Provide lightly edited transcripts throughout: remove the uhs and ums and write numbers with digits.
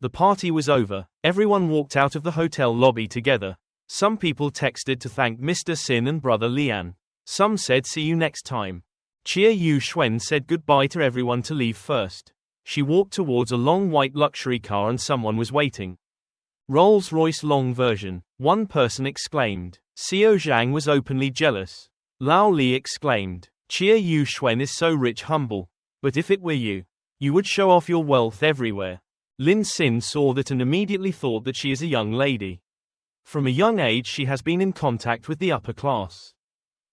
The party was over. Everyone walked out of the hotel lobby together. Some people texted to thank Mr. Xin and brother Lian. Some said see you next time. Chia Yuxuan said goodbye to everyone to leave first. She walked towards a long white luxury car and someone was waiting. Rolls-Royce long version, one person exclaimed. Xiao Zhang was openly jealous. Lao Li exclaimed. Chia Yuxuan is so rich humble. But if it were you, you would show off your wealth everywhere. Lin Xin saw that and immediately thought that she is a young lady. From a young age she has been in contact with the upper class.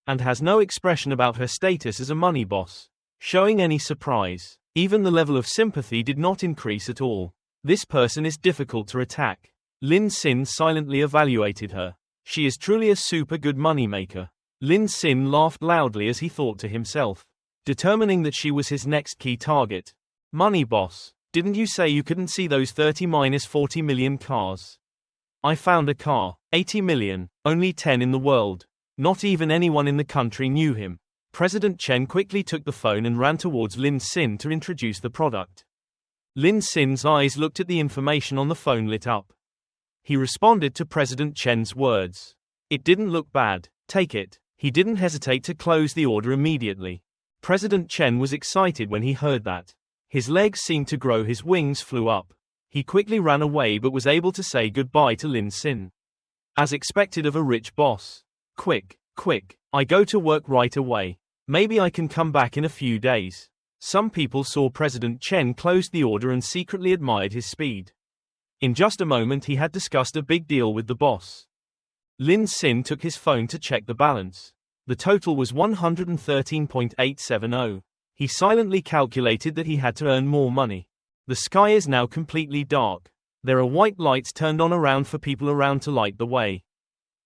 And has no expression about her status as a money boss. Showing any surprise. Even the level of sympathy did not increase at all. This person is difficult to attack. Lin Xin silently evaluated her. She is truly a super good moneymaker. Lin Xin laughed loudly as he thought to himself. Determining that she was his next key target. Money boss, didn't you say you couldn't see those 30-40 million cars? I found a car, 80 million, only 10 in the world. Not even anyone in the country knew him. President Chen quickly took the phone and ran towards Lin Xin to introduce the product. Lin Xin's eyes looked at the information on the phone lit up. He responded to President Chen's words. It didn't look bad, take it. He didn't hesitate to close the order immediately. President Chen was excited when he heard that. His legs seemed to grow, his wings flew up. He quickly ran away but was able to say goodbye to Lin Xin. As expected of a rich boss. Quick, I go to work right away. Maybe I can come back in a few days. Some people saw President Chen close the order and secretly admired his speed. In just a moment he had discussed a big deal with the boss. Lin Xin took his phone to check the balance. The total was 113.870. He silently calculated that he had to earn more money. The sky is now completely dark. There are white lights turned on around for people around to light the way.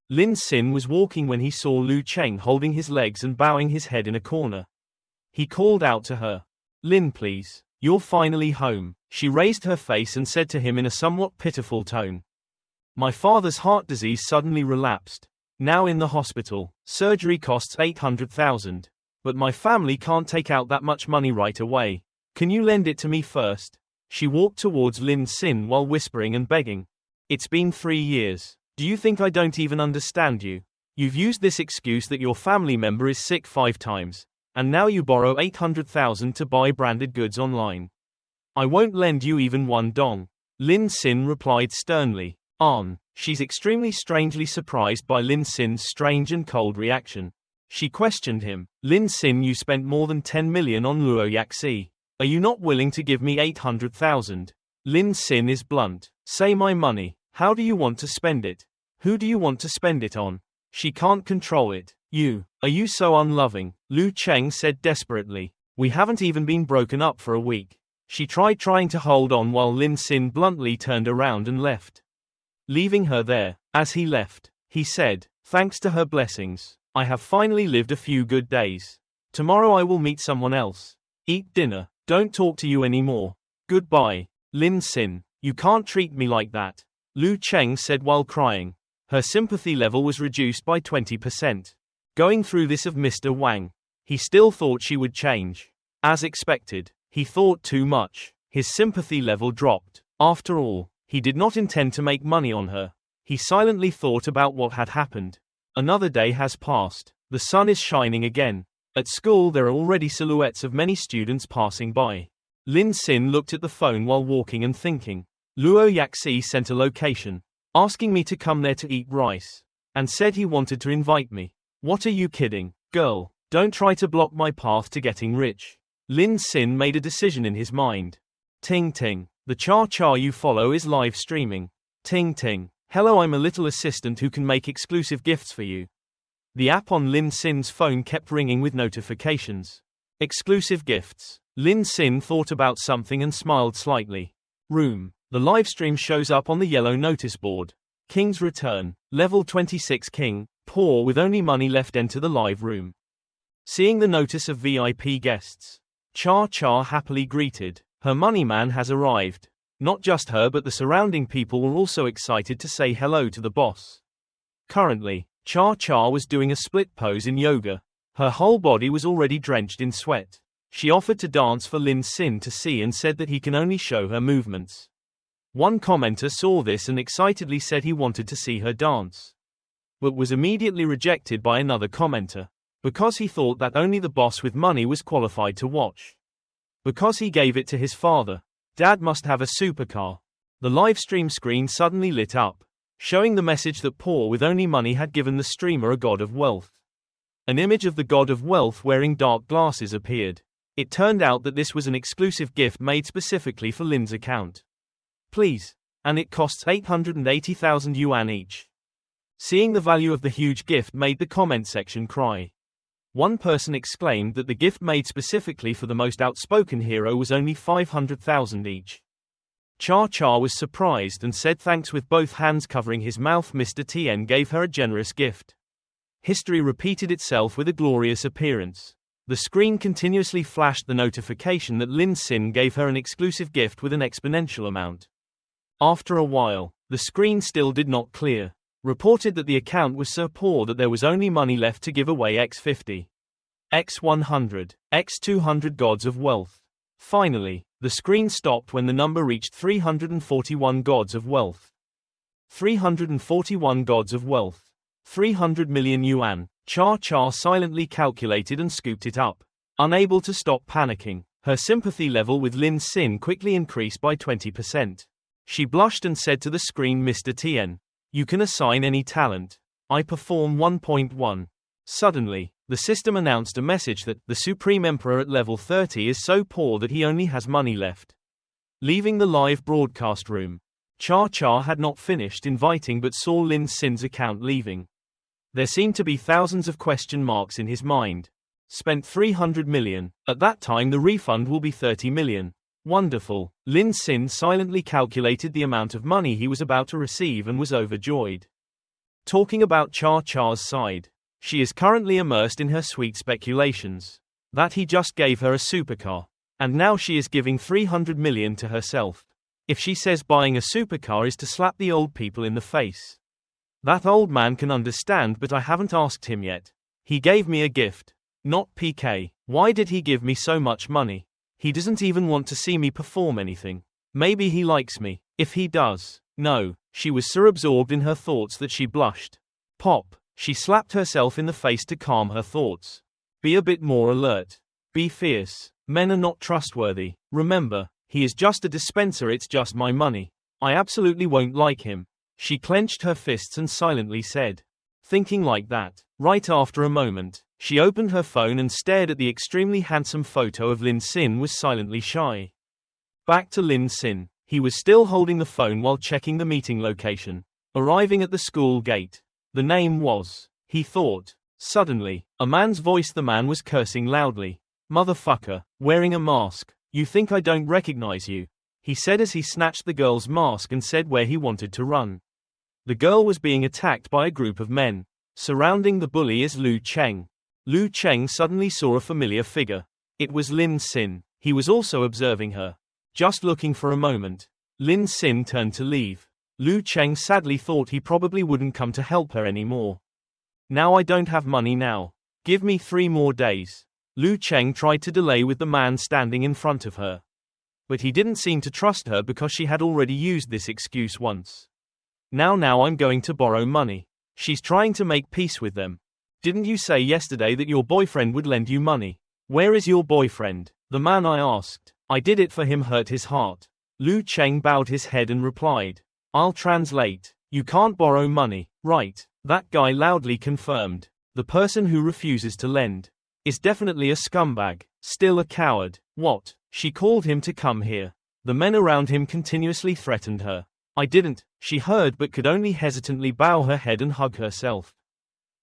Lin Xin was walking when he saw Lu Chang holding his legs and bowing his head in a corner. He called out to her. Lin, please. You're finally home. She raised her face and said to him in a somewhat pitiful tone. My father's heart disease suddenly relapsed. Now in the hospital. Surgery costs 800,000. But my family can't take out that much money right away. Can you lend it to me first? She walked towards Lin Xin while whispering and begging. It's been 3 years. Do you think I don't even understand you? You've used this excuse that your family member is sick 5 times. And now you borrow 800,000 to buy branded goods online. I won't lend you even one dong. Lin Xin replied sternly. She's extremely strangely surprised by Lin Xin's strange and cold reaction. She questioned him. Lin Xin, you spent more than 10 million on Luo Yaki. Are you not willing to give me 800,000? Lin Xin is blunt. Say my money. How do you want to spend it? Who do you want to spend it on? She can't control it. Are you so unloving? Lu Chang said desperately. We haven't even been broken up for a week. She tried to hold on while Lin Xin bluntly turned around and left. Leaving her there. As he left, he said, thanks to her blessings, I have finally lived a few good days. Tomorrow I will meet someone else. Eat dinner. Don't talk to you anymore. Goodbye. Lin Xin, you can't treat me like that. Lu Chang said while crying. Her sympathy level was reduced by 20%. Going through this of Mr. Wang. He still thought she would change. As expected, he thought too much. His sympathy level dropped. After all, he did not intend to make money on her. He silently thought about what had happened. Another day has passed. The sun is shining again. At school there are already silhouettes of many students passing by. Lin Xin looked at the phone while walking and thinking. Luo Yaki sent a location, asking me to come there to eat rice, and said he wanted to invite me. What are you kidding, girl? Don't try to block my path to getting rich. Lin Xin made a decision in his mind. Ting ting. The cha-cha you follow is live streaming. Ting ting. Hello, I'm a little assistant who can make exclusive gifts for you. The app on Lin Xin's phone kept ringing with notifications. Exclusive gifts. Lin Xin thought about something and smiled slightly. Room. The live stream shows up on the yellow notice board. King's return. Level 26 king. Poor with only money left, enter the live room. Seeing the notice of VIP guests, Cha-Cha happily greeted. Her money man has arrived. Not just her but the surrounding people were also excited to say hello to the boss. Currently, Cha-Cha was doing a split pose in yoga. Her whole body was already drenched in sweat. She offered to dance for Lin Xin to see and said that he can only show her movements. One commenter saw this and excitedly said he wanted to see her dance, but was immediately rejected by another commenter, because he thought that only the boss with money was qualified to watch. Because he gave it to his father. Dad must have a supercar. The livestream screen suddenly lit up, showing the message that poor with only money had given the streamer a god of wealth. An image of the god of wealth wearing dark glasses appeared. It turned out that this was an exclusive gift made specifically for Lin's account. Please. And it costs 880,000 yuan each. Seeing the value of the huge gift made the comment section cry. One person exclaimed that the gift made specifically for the most outspoken hero was only 500,000 each. Cha was surprised and said thanks with both hands covering his mouth. Mr. Tien gave her a generous gift. History repeated itself with a glorious appearance. The screen continuously flashed the notification that Lin Xin gave her an exclusive gift with an exponential amount. After a while, the screen still did not clear. Reported that the account was so poor that there was only money left to give away x50, x100, x200 gods of wealth. Finally, the screen stopped when the number reached 341 gods of wealth. 341 gods of wealth. 300 million yuan. Cha silently calculated and scooped it up. Unable to stop panicking, her sympathy level with Lin Xin quickly increased by 20%. She blushed and said to the screen, Mr. Tien, you can assign any talent. I perform 1.1. Suddenly, the system announced a message that the Supreme Emperor at level 30 is so poor that he only has money left. Leaving the live broadcast room, Cha had not finished inviting but saw Lin Xin's account leaving. There seemed to be thousands of question marks in his mind. Spent 300 million. At that time the refund will be 30 million. Wonderful. Lin Xin silently calculated the amount of money he was about to receive and was overjoyed. Talking about Cha's side. She is currently immersed in her sweet speculations. That he just gave her a supercar. And now she is giving 300 million to herself. If she says buying a supercar is to slap the old people in the face. That old man can understand, but I haven't asked him yet. He gave me a gift. Not PK. Why did he give me so much money? He doesn't even want to see me perform anything. Maybe he likes me. If he does. No. She was so absorbed in her thoughts that she blushed. Pop. She slapped herself in the face to calm her thoughts. Be a bit more alert. Be fierce. Men are not trustworthy. Remember, he is just a dispenser, it's just my money. I absolutely won't like him. She clenched her fists and silently said. Thinking like that. Right after a moment, she opened her phone and stared at the extremely handsome photo of Lin Xin was silently shy. Back to Lin Xin. He was still holding the phone while checking the meeting location. Arriving at the school gate. The name was, he thought. Suddenly, a man's voice. The man was cursing loudly. Motherfucker, wearing a mask. You think I don't recognize you? He said as he snatched the girl's mask and said where he wanted to run. The girl was being attacked by a group of men. Surrounding the bully is Lu Chang. Lu Chang suddenly saw a familiar figure. It was Lin Xin. He was also observing her. Just looking for a moment. Lin Xin turned to leave. Lu Chang sadly thought he probably wouldn't come to help her anymore. Now I don't have money now. Give me 3 more days. Lu Chang tried to delay with the man standing in front of her. But he didn't seem to trust her because she had already used this excuse once. Now I'm going to borrow money. She's trying to make peace with them. Didn't you say yesterday that your boyfriend would lend you money? Where is your boyfriend? The man I asked. I did it for him hurt his heart. Lu Chang bowed his head and replied. I'll translate. You can't borrow money, right? That guy loudly confirmed. The person who refuses to lend is definitely a scumbag, still a coward. What? She called him to come here. The men around him continuously threatened her. I didn't, she heard but could only hesitantly bow her head and hug herself.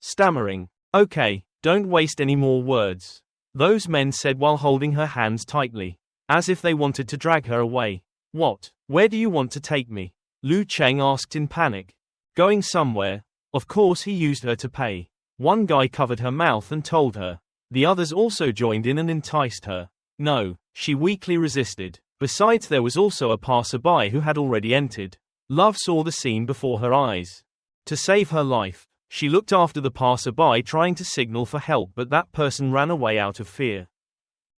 Stammering. Okay, don't waste any more words. Those men said while holding her hands tightly, as if they wanted to drag her away. What? Where do you want to take me? Lu Chang asked in panic. Going somewhere. Of course he used her to pay. One guy covered her mouth and told her. The others also joined in and enticed her. No, she weakly resisted. Besides there was also a passerby who had already entered. Love saw the scene before her eyes. To save her life, she looked after the passerby trying to signal for help, but that person ran away out of fear.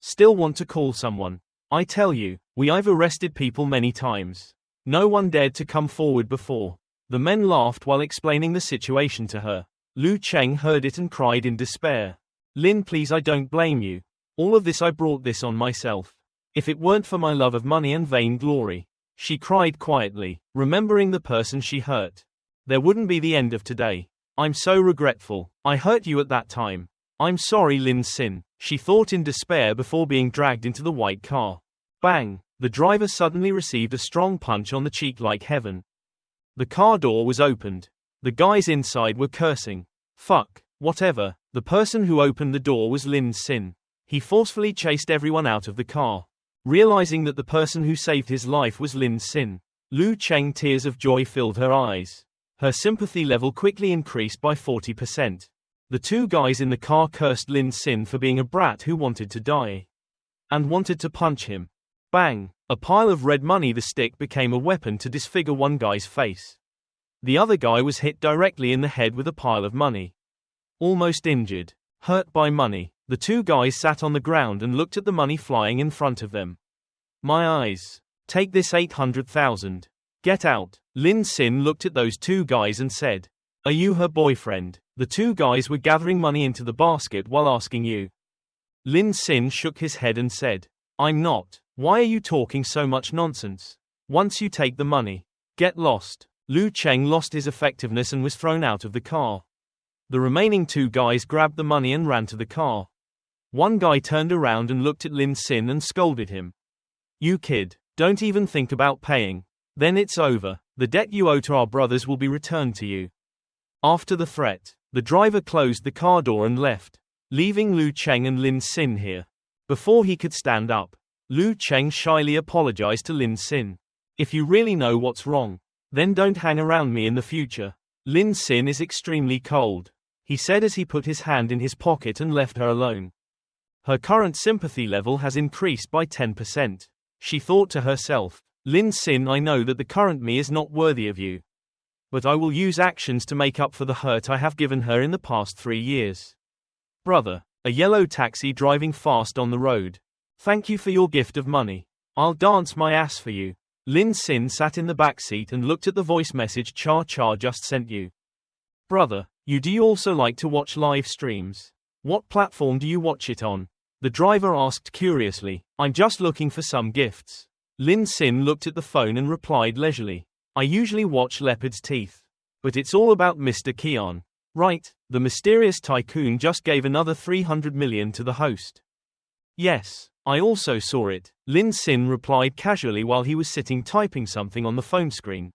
Still want to call someone? I tell you, I've arrested people many times. No one dared to come forward before. The men laughed while explaining the situation to her. Lu Chang heard it and cried in despair. Lin, please, I don't blame you. All of this I brought this on myself. If it weren't for my love of money and vain glory. She cried quietly, remembering the person she hurt. There wouldn't be the end of today. I'm so regretful. I hurt you at that time. I'm sorry, Lin Xin, she thought in despair before being dragged into the white car. Bang! The driver suddenly received a strong punch on the cheek like heaven. The car door was opened. The guys inside were cursing. Fuck, whatever. The person who opened the door was Lin Xin. He forcefully chased everyone out of the car. Realizing that the person who saved his life was Lin Xin, Lu Chang, tears of joy filled her eyes. Her sympathy level quickly increased by 40%. The two guys in the car cursed Lin Xin for being a brat who wanted to die. And wanted to punch him. Bang! A pile of red money. The stick became a weapon to disfigure one guy's face. The other guy was hit directly in the head with a pile of money. Almost injured. Hurt by money. The two guys sat on the ground and looked at the money flying in front of them. My eyes. Take this 800,000. Get out. Lin Xin looked at those two guys and said, are you her boyfriend? The two guys were gathering money into the basket while asking you. Lin Xin shook his head and said, I'm not. Why are you talking so much nonsense? Once you take the money, get lost. Lu Chang lost his effectiveness and was thrown out of the car. The remaining two guys grabbed the money and ran to the car. One guy turned around and looked at Lin Xin and scolded him. You kid, don't even think about paying. Then it's over. The debt you owe to our brothers will be returned to you. After the threat, the driver closed the car door and left, leaving Lu Chang and Lin Xin here. Before he could stand up, Lu Chang shyly apologized to Lin Xin. If you really know what's wrong, then don't hang around me in the future. Lin Xin is extremely cold, he said as he put his hand in his pocket and left her alone. Her current sympathy level has increased by 10%. She thought to herself, Lin Xin, I know that the current me is not worthy of you. But I will use actions to make up for the hurt I have given her in the past 3 years. Brother, a yellow taxi driving fast on the road. Thank you for your gift of money. I'll dance my ass for you. Lin Xin sat in the back seat and looked at the voice message Cha Cha just sent you. Brother, do you also like to watch live streams? What platform do you watch it on? The driver asked curiously. I'm just looking for some gifts. Lin Xin looked at the phone and replied leisurely. I usually watch Leopard's Teeth. But it's all about Mr. Xiyan. Right, the mysterious tycoon just gave another 300 million to the host. Yes, I also saw it, Lin Xin replied casually while he was sitting typing something on the phone screen.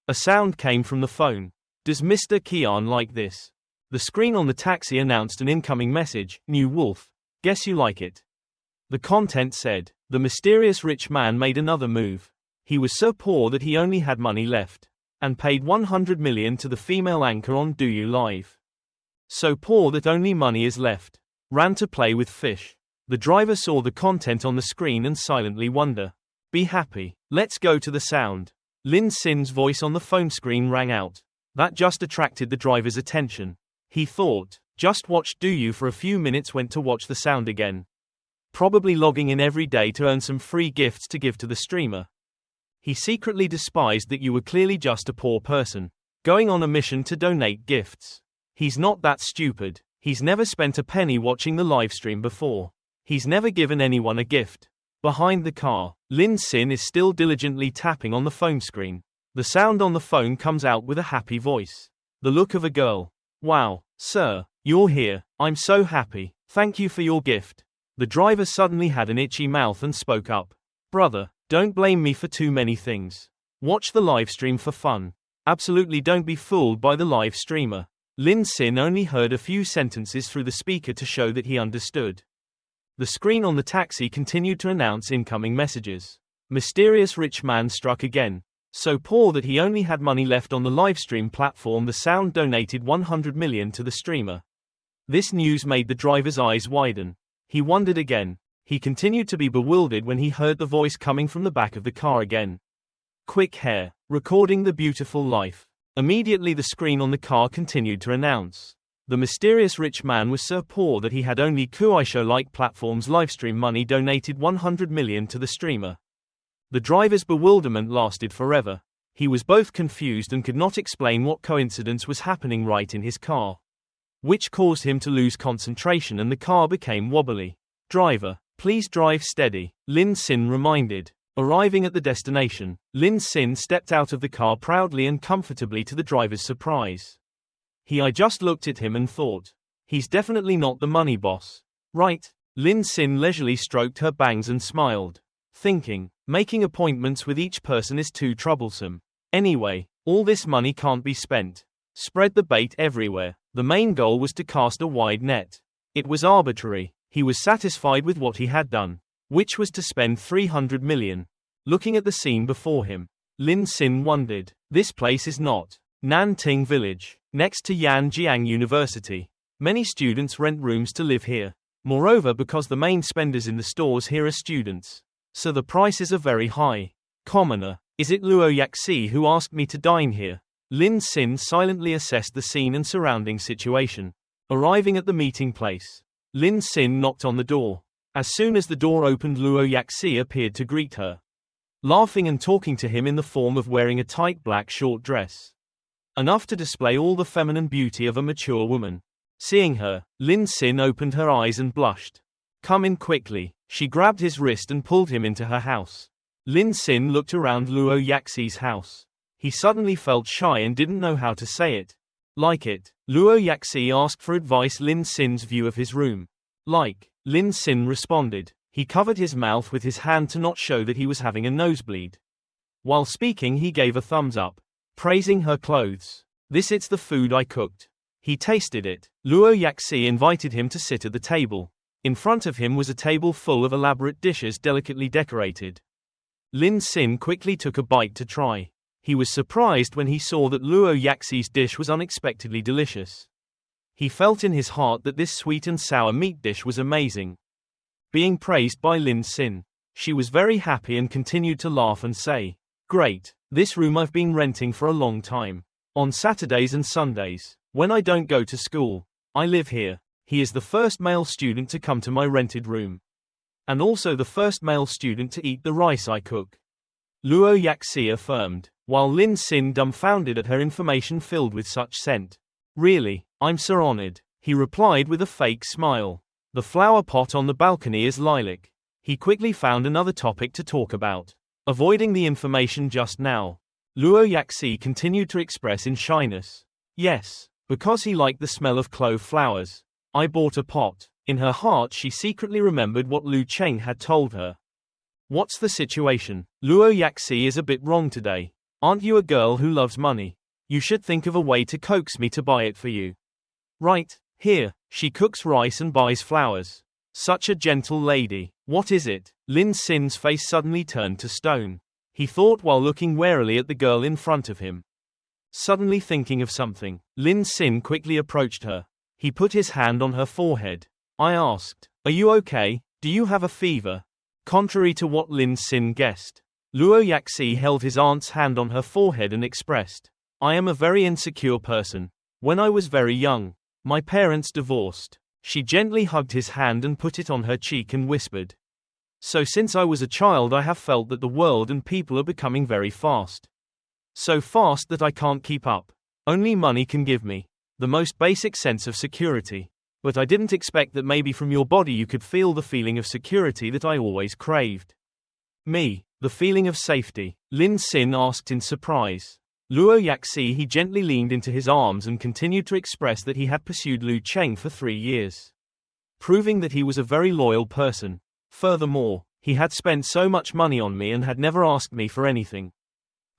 A sound came from the phone. Does Mr. Xiyan like this? The screen on the taxi announced an incoming message, New Wolf. Guess you like it. The content said, the mysterious rich man made another move. He was so poor that he only had money left. And paid 100 million to the female anchor on Do You Live. So poor that only money is left. Ran to play with fish. The driver saw the content on the screen and silently wonder. Be happy. Let's go to the sound. Lin Xin's voice on the phone screen rang out. That just attracted the driver's attention. He thought, just watched Do You for a few minutes, went to watch the sound again. Probably logging in every day to earn some free gifts to give to the streamer. He secretly despised that you were clearly just a poor person, going on a mission to donate gifts. He's not that stupid. He's never spent a penny watching the livestream before. He's never given anyone a gift. Behind the car, Lin Xin is still diligently tapping on the phone screen. The sound on the phone comes out with a happy voice. The look of a girl. Wow, sir, you're here. I'm so happy. Thank you for your gift. The driver suddenly had an itchy mouth and spoke up. Brother, don't blame me for too many things. Watch the livestream for fun. Absolutely don't be fooled by the live streamer. Lin Xin only heard a few sentences through the speaker to show that he understood. The screen on the taxi continued to announce incoming messages. Mysterious rich man struck again. So poor that he only had money left on the livestream platform. The sound donated 100 million to the streamer. This news made the driver's eyes widen. He wondered again. He continued to be bewildered when he heard the voice coming from the back of the car again. Quick hair. Recording the beautiful life. Immediately the screen on the car continued to announce. The mysterious rich man was so poor that he had only Kuaishou-like platforms livestream money donated 100 million to the streamer. The driver's bewilderment lasted forever. He was both confused and could not explain what coincidence was happening right in his car, which caused him to lose concentration and the car became wobbly. Driver, please drive steady, Lin Xin reminded. Arriving at the destination, Lin Xin stepped out of the car proudly and comfortably to the driver's surprise. I just looked at him and thought, he's definitely not the money boss. Right? Lin Xin leisurely stroked her bangs and smiled, thinking, making appointments with each person is too troublesome. Anyway, all this money can't be spent. Spread the bait everywhere. The main goal was to cast a wide net. It was arbitrary. He was satisfied with what he had done, which was to spend 300 million. Looking at the scene before him, Lin Xin wondered, this place is not Nanting Village, next to Yanjiang University. Many students rent rooms to live here. Moreover, because the main spenders in the stores here are students, so the prices are very high. Commoner, is it Luo Yaki who asked me to dine here? Lin Xin silently assessed the scene and surrounding situation. Arriving at the meeting place, Lin Xin knocked on the door. As soon as the door opened, Luo Yaki appeared to greet her, laughing and talking to him in the form of wearing a tight black short dress, enough to display all the feminine beauty of a mature woman. Seeing her, Lin Xin opened her eyes and blushed. Come in quickly. She grabbed his wrist and pulled him into her house. Lin Xin looked around Luo Yaki's house. He suddenly felt shy and didn't know how to say it. Like it. Luo Yaki asked for advice. Lin Xin's view of his room. Like, Lin Xin responded. He covered his mouth with his hand to not show that he was having a nosebleed. While speaking, he gave a thumbs up, praising her clothes. It's the food I cooked. He tasted it. Luo Yaki invited him to sit at the table. In front of him was a table full of elaborate dishes delicately decorated. Lin Xin quickly took a bite to try. He was surprised when he saw that Luo Yaki's dish was unexpectedly delicious. He felt in his heart that this sweet and sour meat dish was amazing. Being praised by Lin Xin, she was very happy and continued to laugh and say, great, this room I've been renting for a long time. On Saturdays and Sundays, when I don't go to school, I live here. He is the first male student to come to my rented room, and also the first male student to eat the rice I cook, Luo Yaki affirmed, while Lin Xin dumbfounded at her information filled with such scent. Really, I'm so honored, he replied with a fake smile. The flower pot on the balcony is lilac. He quickly found another topic to talk about. Avoiding the information just now, Luo Yaki continued to express in shyness. Yes, because he liked the smell of clove flowers. I bought a pot. In her heart she secretly remembered what Lu Chang had told her. What's the situation? Luo Yaki is a bit wrong today. Aren't you a girl who loves money? You should think of a way to coax me to buy it for you. Right, here, she cooks rice and buys flowers. Such a gentle lady. What is it? Lin Xin's face suddenly turned to stone. He thought while looking warily at the girl in front of him. Suddenly thinking of something, Lin Xin quickly approached her. He put his hand on her forehead. I asked, are you okay? Do you have a fever? Contrary to what Lin Xin guessed, Luo Yaki held his aunt's hand on her forehead and expressed, I am a very insecure person. When I was very young, my parents divorced. She gently hugged his hand and put it on her cheek and whispered, so since I was a child I have felt that the world and people are becoming very fast. So fast that I can't keep up. Only money can give me the most basic sense of security. But I didn't expect that maybe from your body you could feel the feeling of security that I always craved. Me, the feeling of safety? Lin Xin asked in surprise. Luo Yaki he gently leaned into his arms and continued to express that he had pursued Lu Chang for 3 years, proving that he was a very loyal person. Furthermore, he had spent so much money on me and had never asked me for anything.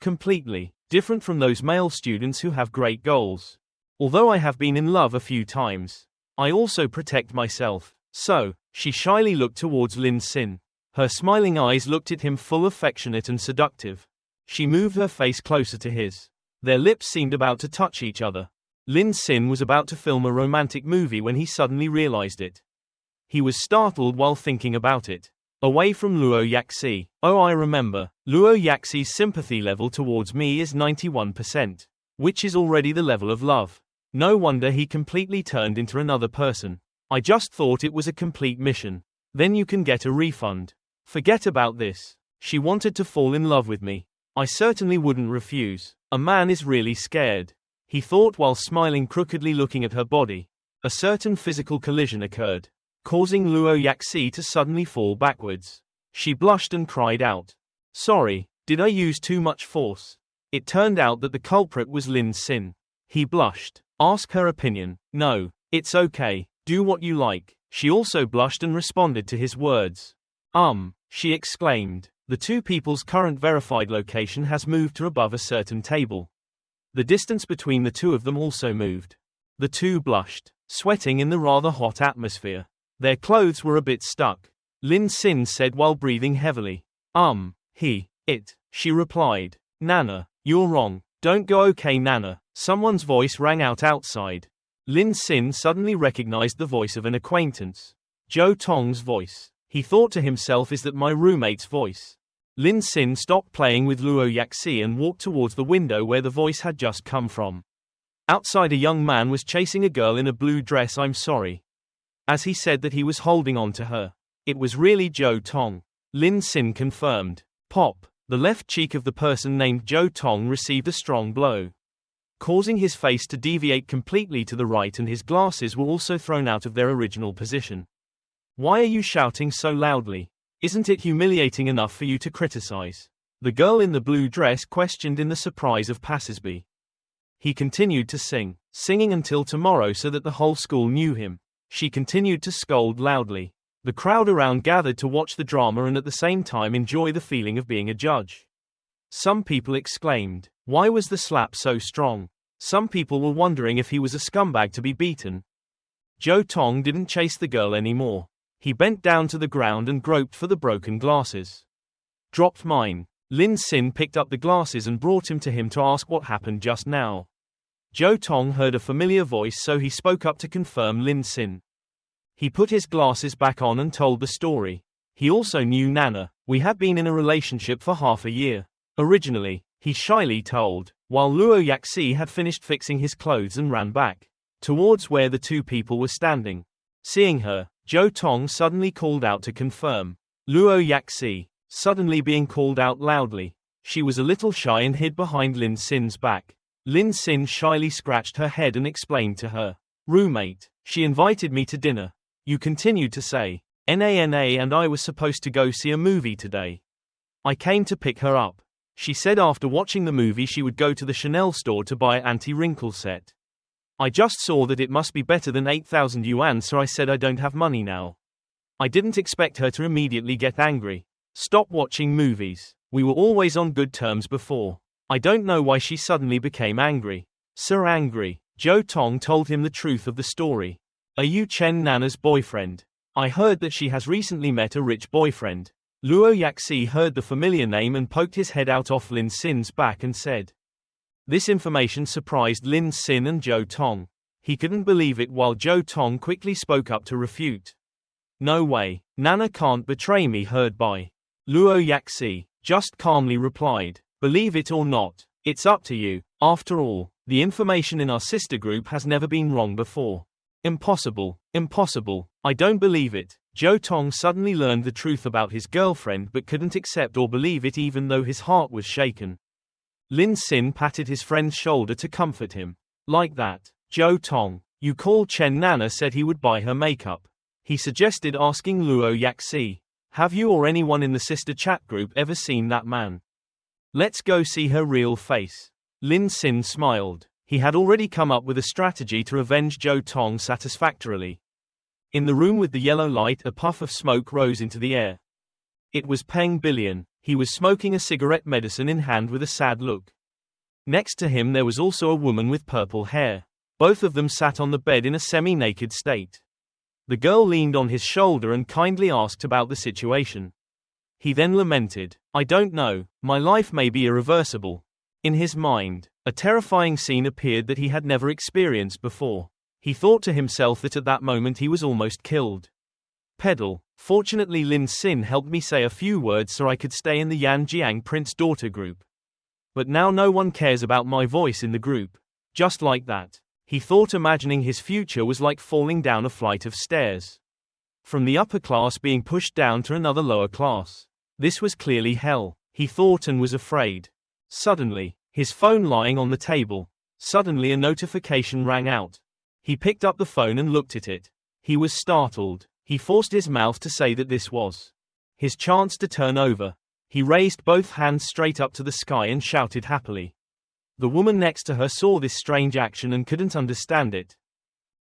Completely different from those male students who have great goals. Although I have been in love a few times, I also protect myself. So, she shyly looked towards Lin Xin. Her smiling eyes looked at him full affectionate and seductive. She moved her face closer to his. Their lips seemed about to touch each other. Lin Xin was about to film a romantic movie when he suddenly realized it. He was startled while thinking about it. Away from Luo Yaki. Oh, I remember. Luo Yaki's sympathy level towards me is 91%, which is already the level of love. No wonder he completely turned into another person. I just thought it was a complete mission. Then you can get a refund. Forget about this. She wanted to fall in love with me. I certainly wouldn't refuse. A man is really scared, he thought while smiling crookedly looking at her body. A certain physical collision occurred, causing Luo Yaki to suddenly fall backwards. She blushed and cried out, "Sorry, did I use too much force?" It turned out that the culprit was Lin Xin. He blushed. "Ask her opinion." "No, it's okay, do what you like." She also blushed and responded to his words. She exclaimed. The two people's current verified location has moved to above a certain table. The distance between the two of them also moved. The two blushed, sweating in the rather hot atmosphere. Their clothes were a bit stuck. Lin Xin said while breathing heavily. She replied. "Nana, you're wrong. Don't go." "Okay, Nana." Someone's voice rang out outside. Lin Xin suddenly recognized the voice of an acquaintance. Tong's voice. He thought to himself, is that my roommate's voice? Lin Xin stopped playing with Luo Yaki and walked towards the window where the voice had just come from. Outside, a young man was chasing a girl in a blue dress. "I'm sorry." As he said that, he was holding on to her. It was really Tong. Lin Xin confirmed. Pop. The left cheek of the person named Tong received a strong blow, causing his face to deviate completely to the right, and his glasses were also thrown out of their original position. "Why are you shouting so loudly? Isn't it humiliating enough for you to criticize?" The girl in the blue dress questioned in the surprise of passersby. He continued to singing until tomorrow so that the whole school knew him. She continued to scold loudly. The crowd around gathered to watch the drama and at the same time enjoy the feeling of being a judge. Some people exclaimed, "Why was the slap so strong?" Some people were wondering if he was a scumbag to be beaten. Tong didn't chase the girl anymore. He bent down to the ground and groped for the broken glasses. "Dropped mine." Lin Xin picked up the glasses and brought him to him to ask what happened just now. Tong heard a familiar voice, so he spoke up to confirm Lin Xin. He put his glasses back on and told the story. He also knew Nana. "We had been in a relationship for half a year. Originally," he shyly told, while Luo Yaki had finished fixing his clothes and ran back towards where the two people were standing. Seeing her, Tong suddenly called out to confirm. Luo Yaki, suddenly being called out loudly. She was a little shy and hid behind Lin Xin's back. Lin Xin shyly scratched her head and explained to her roommate, "She invited me to dinner. You continued to say, Nana, and I was supposed to go see a movie today. I came to pick her up. She said after watching the movie she would go to the Chanel store to buy an anti-wrinkle set. I just saw that it must be better than 8,000 yuan, so I said I don't have money now. I didn't expect her to immediately get angry. Stop watching movies. We were always on good terms before. I don't know why she suddenly became angry." "So angry." Tong told him the truth of the story. "Are you Chen Nana's boyfriend? I heard that she has recently met a rich boyfriend." Luo Yaki heard the familiar name and poked his head out off Lin Xin's back and said. This information surprised Lin Xin and Tong. He couldn't believe it, while Tong quickly spoke up to refute. "No way, Nana can't betray me." Heard by Luo Yaki, just calmly replied, "Believe it or not, it's up to you. After all, the information in our sister group has never been wrong before." "Impossible, impossible, I don't believe it." Tong suddenly learned the truth about his girlfriend but couldn't accept or believe it, even though his heart was shaken. Lin Xin patted his friend's shoulder to comfort him. "Like that, Tong, you call Chen Nana said he would buy her makeup." He suggested, asking Luo Yaki, "Have you or anyone in the sister chat group ever seen that man? Let's go see her real face." Lin Xin smiled. He had already come up with a strategy to revenge Tong satisfactorily. In the room with the yellow light, a puff of smoke rose into the air. It was Peng Billion. He was smoking a cigarette, medicine in hand, with a sad look. Next to him there was also a woman with purple hair. Both of them sat on the bed in a semi-naked state. The girl leaned on his shoulder and kindly asked about the situation. He then lamented, "I don't know, my life may be irreversible." In his mind, a terrifying scene appeared that he had never experienced before. He thought to himself that at that moment he was almost killed. Pedal. Fortunately, Lin Xin helped me say a few words so I could stay in the Yan Jiang Prince Daughter group. But now no one cares about my voice in the group. Just like that, he thought, imagining his future was like falling down a flight of stairs. From the upper class being pushed down to another lower class. This was clearly hell, he thought, and was afraid. Suddenly, his phone lying on the table. Suddenly a notification rang out. He picked up the phone and looked at it. He was startled. He forced his mouth to say that this was his chance to turn over. He raised both hands straight up to the sky and shouted happily. The woman next to her saw this strange action and couldn't understand it.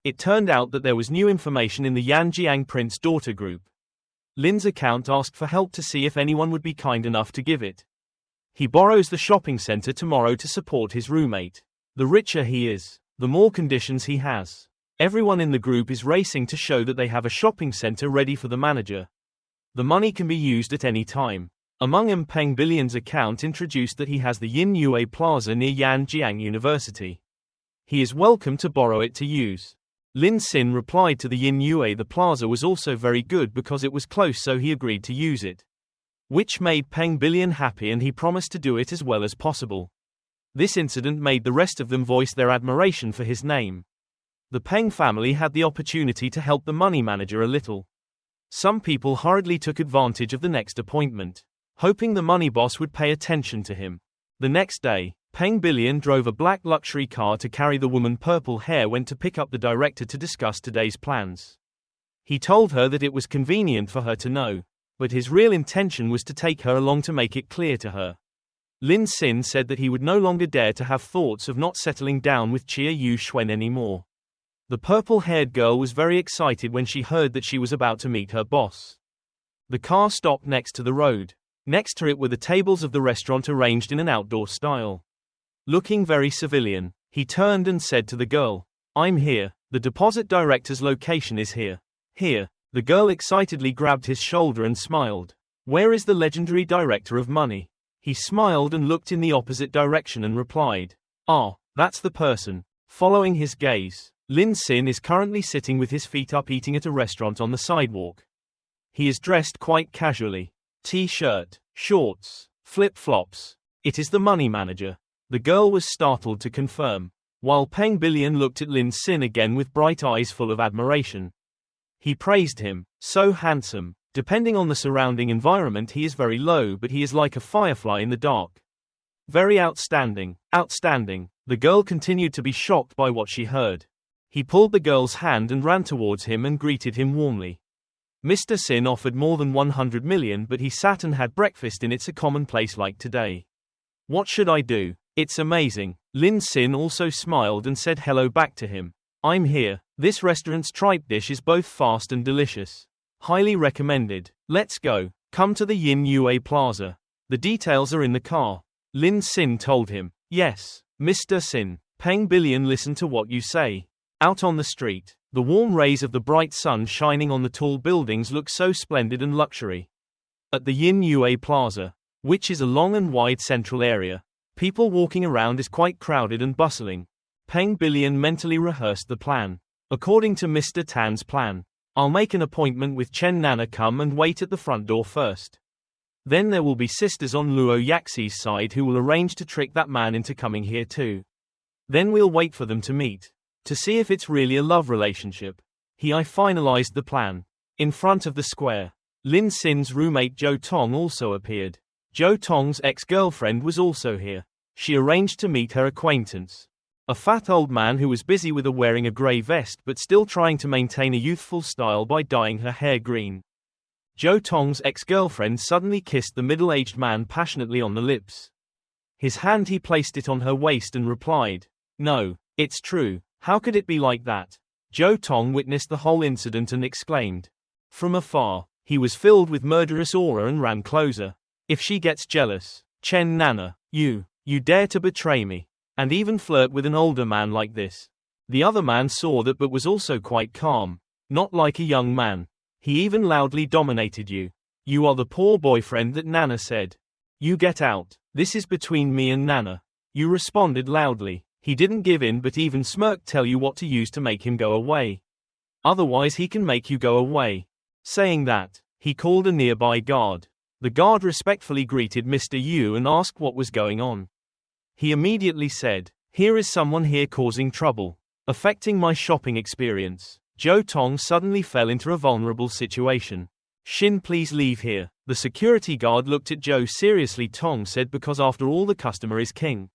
It turned out that there was new information in the Yanjiang Prince Daughter group. Lin's account asked for help to see if anyone would be kind enough to give it. He borrows the shopping center tomorrow to support his roommate. The richer he is, the more conditions he has. Everyone in the group is racing to show that they have a shopping center ready for the manager. The money can be used at any time. Among them, Peng Billion's account introduced that he has the Yin Yue Plaza near Yanjiang University. He is welcome to borrow it to use. Lin Xin replied to the Yin Yue the plaza was also very good because it was close, so he agreed to use it. Which made Peng Billion happy, and he promised to do it as well as possible. This incident made the rest of them voice their admiration for his name. The Peng family had the opportunity to help the money manager a little. Some people hurriedly took advantage of the next appointment, hoping the money boss would pay attention to him. The next day, Peng Billion drove a black luxury car to carry the woman Purple Hair went to pick up the director to discuss today's plans. He told her that it was convenient for her to know, but his real intention was to take her along to make it clear to her. Lin Xin said that he would no longer dare to have thoughts of not settling down with Chia Yu Xuan anymore. The purple-haired girl was very excited when she heard that she was about to meet her boss. The car stopped next to the road. Next to it were the tables of the restaurant arranged in an outdoor style. Looking very civilian, he turned and said to the girl, "I'm here, the deposit director's location is here." "Here." The girl excitedly grabbed his shoulder and smiled. "Where is the legendary director of money?" He smiled and looked in the opposite direction and replied, "Ah, that's the person." Following his gaze, Lin Xin is currently sitting with his feet up eating at a restaurant on the sidewalk. He is dressed quite casually. T-shirt, shorts, flip-flops. It is the money manager. The girl was startled to confirm, while Peng Billion looked at Lin Xin again with bright eyes full of admiration. He praised him. "So handsome. Depending on the surrounding environment he is very low, but he is like a firefly in the dark. Very outstanding, outstanding." The girl continued to be shocked by what she heard. He pulled the girl's hand and ran towards him and greeted him warmly. Mr. Xin offered more than 100 million, but he sat and had breakfast in it's a common place like today. "What should I do? It's amazing." Lin Xin also smiled and said hello back to him. "I'm here. This restaurant's tripe dish is both fast and delicious. Highly recommended. Let's go. Come to the Yin Yue Plaza. The details are in the car." Lin Xin told him. "Yes, Mr. Xin." Peng Billion, "Listen to what you say." Out on the street, the warm rays of the bright sun shining on the tall buildings look so splendid and luxury. At the Yin Yue Plaza, which is a long and wide central area, people walking around is quite crowded and bustling. Peng Billion mentally rehearsed the plan. According to Mr. Tan's plan, I'll make an appointment with Chen Nana, come and wait at the front door first. Then there will be sisters on Luo Yaki's side who will arrange to trick that man into coming here too. Then we'll wait for them to meet, to see if it's really a love relationship. I finalized the plan. In front of the square, Lin Xin's roommate Zhou Tong also appeared. Zhou Tong's ex-girlfriend was also here. She arranged to meet her acquaintance, a fat old man who was busy with wearing a grey vest but still trying to maintain a youthful style by dyeing her hair green. Zhou Tong's ex-girlfriend suddenly kissed the middle-aged man passionately on the lips. His hand he placed it on her waist and replied, "No, it's true. How could it be like that?" Zhou Tong witnessed the whole incident and exclaimed. From afar, he was filled with murderous aura and ran closer. "If she gets jealous, Chen Nana, you dare to betray me, and even flirt with an older man like this." The other man saw that but was also quite calm, not like a young man. "He even loudly dominated you. You are the poor boyfriend that Nana said. You get out. This is between me and Nana." You responded loudly. He didn't give in but even smirked, "Tell you what to use to make him go away. Otherwise he can make you go away." Saying that, he called a nearby guard. The guard respectfully greeted Mr. Yu and asked what was going on. He immediately said, "Here is someone here causing trouble, affecting my shopping experience." Zhou Tong suddenly fell into a vulnerable situation. "Xin, please leave here." The security guard looked at Joe seriously. Tong said, because after all the customer is king.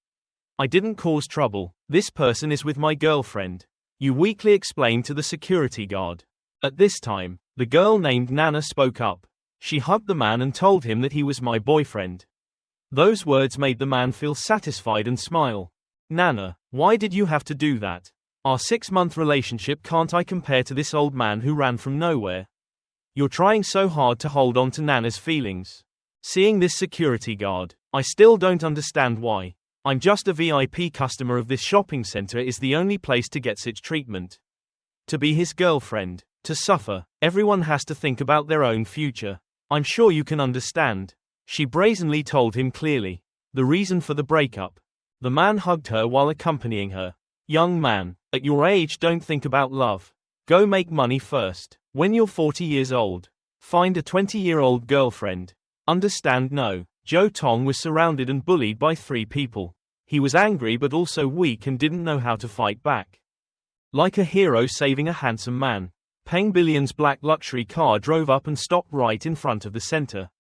I didn't cause trouble. This person is with my girlfriend. You weakly explained to the security guard. At this time, the girl named Nana spoke up. She hugged the man and told him that he was my boyfriend. Those words made the man feel satisfied and smile. Nana, why did you have to do that? Our 6-month relationship can't I compare to this old man who ran from nowhere? You're trying so hard to hold on to Nana's feelings. Seeing this security guard, I still don't understand why. I'm just a VIP customer of this shopping center. Is the only place to get such treatment. To be his girlfriend, to suffer, everyone has to think about their own future. I'm sure you can understand. She brazenly told him clearly. The reason for the breakup. The man hugged her while accompanying her. Young man, at your age don't think about love. Go make money first. When you're 40 years old, find a 20-year-old girlfriend. Understand? No. Joe Tong was surrounded and bullied by 3 people. He was angry but also weak and didn't know how to fight back. Like a hero saving a handsome man, Peng Billion's black luxury car drove up and stopped right in front of the center.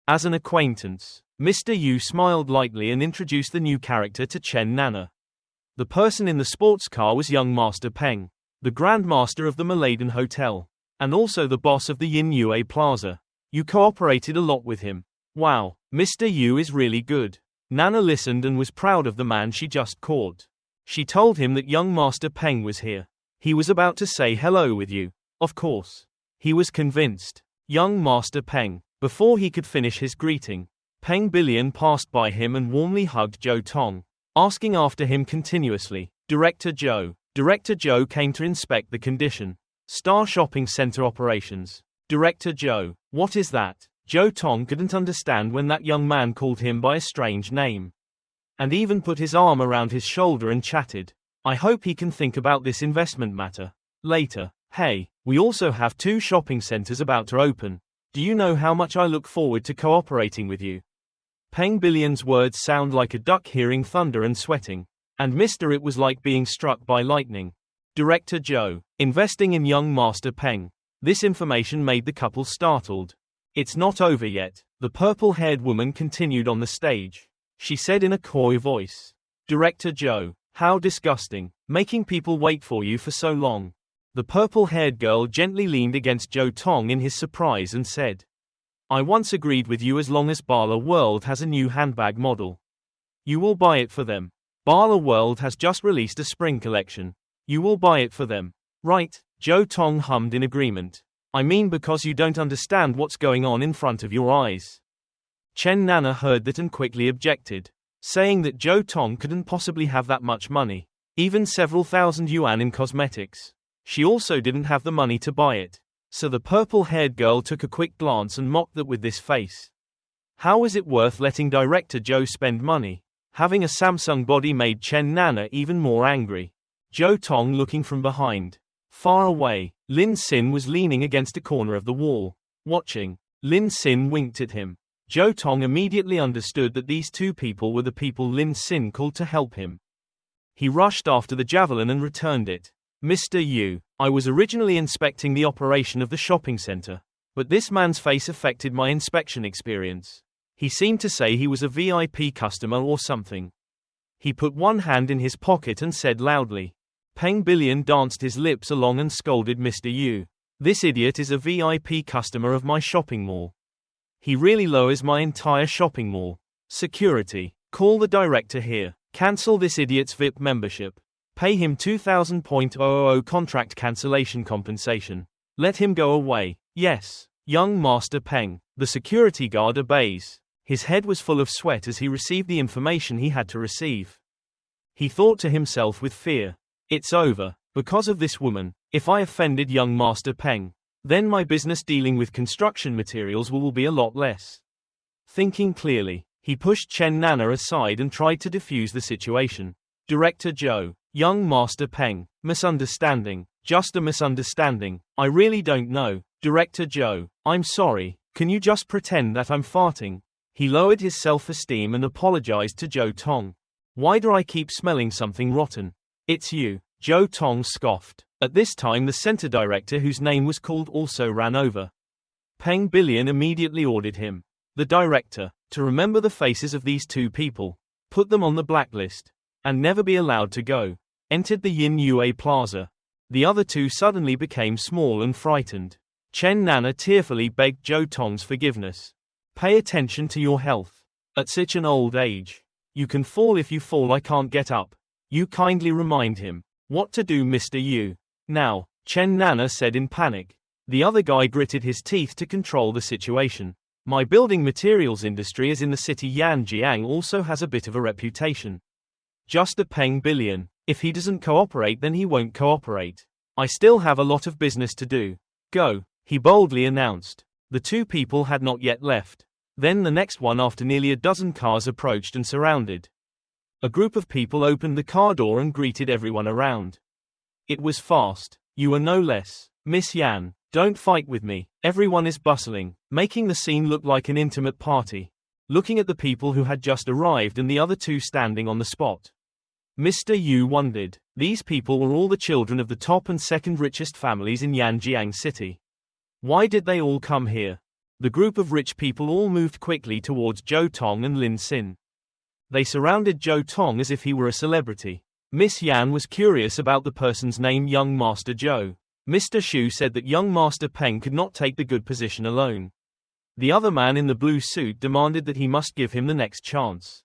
As an acquaintance, Mr. Yu smiled lightly and introduced the new character to Chen Nana. The person in the sports car was young Master Peng, the Grand Master of the Maladen Hotel, and also the boss of the Yin Yue Plaza. You cooperated a lot with him. Wow, Mr. Yu is really good. Nana listened and was proud of the man she just caught. She told him that young Master Peng was here. He was about to say hello with you. Of course. He was convinced. Young Master Peng. Before he could finish his greeting, Peng Billion passed by him and warmly hugged Joe Tong, asking after him continuously. Director Joe. Director Joe came to inspect the condition. Star Shopping Center operations. Director Joe. What is that? Joe Tong couldn't understand when that young man called him by a strange name. And even put his arm around his shoulder and chatted. I hope he can think about this investment matter later. Hey, we also have 2 shopping centers about to open. Do you know how much I look forward to cooperating with you? Peng Billion's words sound like a duck hearing thunder and sweating. And Mr. It was like being struck by lightning. Director Joe. Investing in young Master Peng. This information made the couple startled. It's not over yet, the purple-haired woman continued on the stage. She said in a coy voice. Director Joe. How disgusting, making people wait for you for so long. The purple-haired girl gently leaned against Joe Tong in his surprise and said. I once agreed with you as long as Bala World has a new handbag model. You will buy it for them. Bala World has just released a spring collection. You will buy it for them. Right, Joe Tong hummed in agreement. I mean because you don't understand what's going on in front of your eyes. Chen Nana heard that and quickly objected, saying that Joe Tong couldn't possibly have that much money, even several thousand yuan in cosmetics. She also didn't have the money to buy it. So the purple-haired girl took a quick glance and mocked that with this face. How is it worth letting Director Joe spend money? Having a Samsung body made Chen Nana even more angry. Joe Tong looking from behind. Far away, Lin Xin was leaning against a corner of the wall, watching. Lin Xin winked at him. Joe Tong immediately understood that these 2 people were the people Lin Xin called to help him. He rushed after the javelin and returned it. Mr. Yu, I was originally inspecting the operation of the shopping center, but this man's face affected my inspection experience. He seemed to say he was a VIP customer or something. He put one hand in his pocket and said loudly. Peng Billion danced his lips along and scolded Mr. Yu. This idiot is a VIP customer of my shopping mall. He really lowers my entire shopping mall. Security, call the director here. Cancel this idiot's VIP membership. Pay him 2,000.000 contract cancellation compensation. Let him go away. Yes, young Master Peng. The security guard obeys. His head was full of sweat as he received the information he had to receive. He thought to himself with fear. It's over. Because of this woman, if I offended young Master Peng, then my business dealing with construction materials will be a lot less. Thinking clearly, he pushed Chen Nana aside and tried to defuse the situation. Director Joe. Young Master Peng. Misunderstanding. Just a misunderstanding. I really don't know. Director Joe. I'm sorry. Can you just pretend that I'm farting? He lowered his self-esteem and apologized to Joe Tong. Why do I keep smelling something rotten? It's you. Joe Tong scoffed. At this time the center director whose name was called also ran over. Peng Billion immediately ordered him, the director, to remember the faces of these two people, put them on the blacklist, and never be allowed to go. Entered the Yin Yue Plaza. The other two suddenly became small and frightened. Chen Nana tearfully begged Zhou Tong's forgiveness. Pay attention to your health. At such an old age. You can fall if you fall. I can't get up. You kindly remind him. What to do, Mr. Yu? Now, Chen Nana said in panic. The other guy gritted his teeth to control the situation. My building materials industry is in the city. Yanjiang also has a bit of a reputation. Just a Peng Billion. If he doesn't cooperate, then he won't cooperate. I still have a lot of business to do. Go, he boldly announced. The two people had not yet left. Then the next one, after nearly a dozen cars approached and surrounded. A group of people opened the car door and greeted everyone around. It was fast. You are no less. Miss Yan, don't fight with me. Everyone is bustling, making the scene look like an intimate party. Looking at the people who had just arrived and the other two standing on the spot. Mr. Yu wondered. These people were all the children of the top and second richest families in Yanjiang City. Why did they all come here? The group of rich people all moved quickly towards Zhou Tong and Lin Xin. They surrounded Zhou Tong as if he were a celebrity. Miss Yan was curious about the person's name, young Master Zhou. Mr. Xu said that young Master Peng could not take the good position alone. The other man in the blue suit demanded that he must give him the next chance.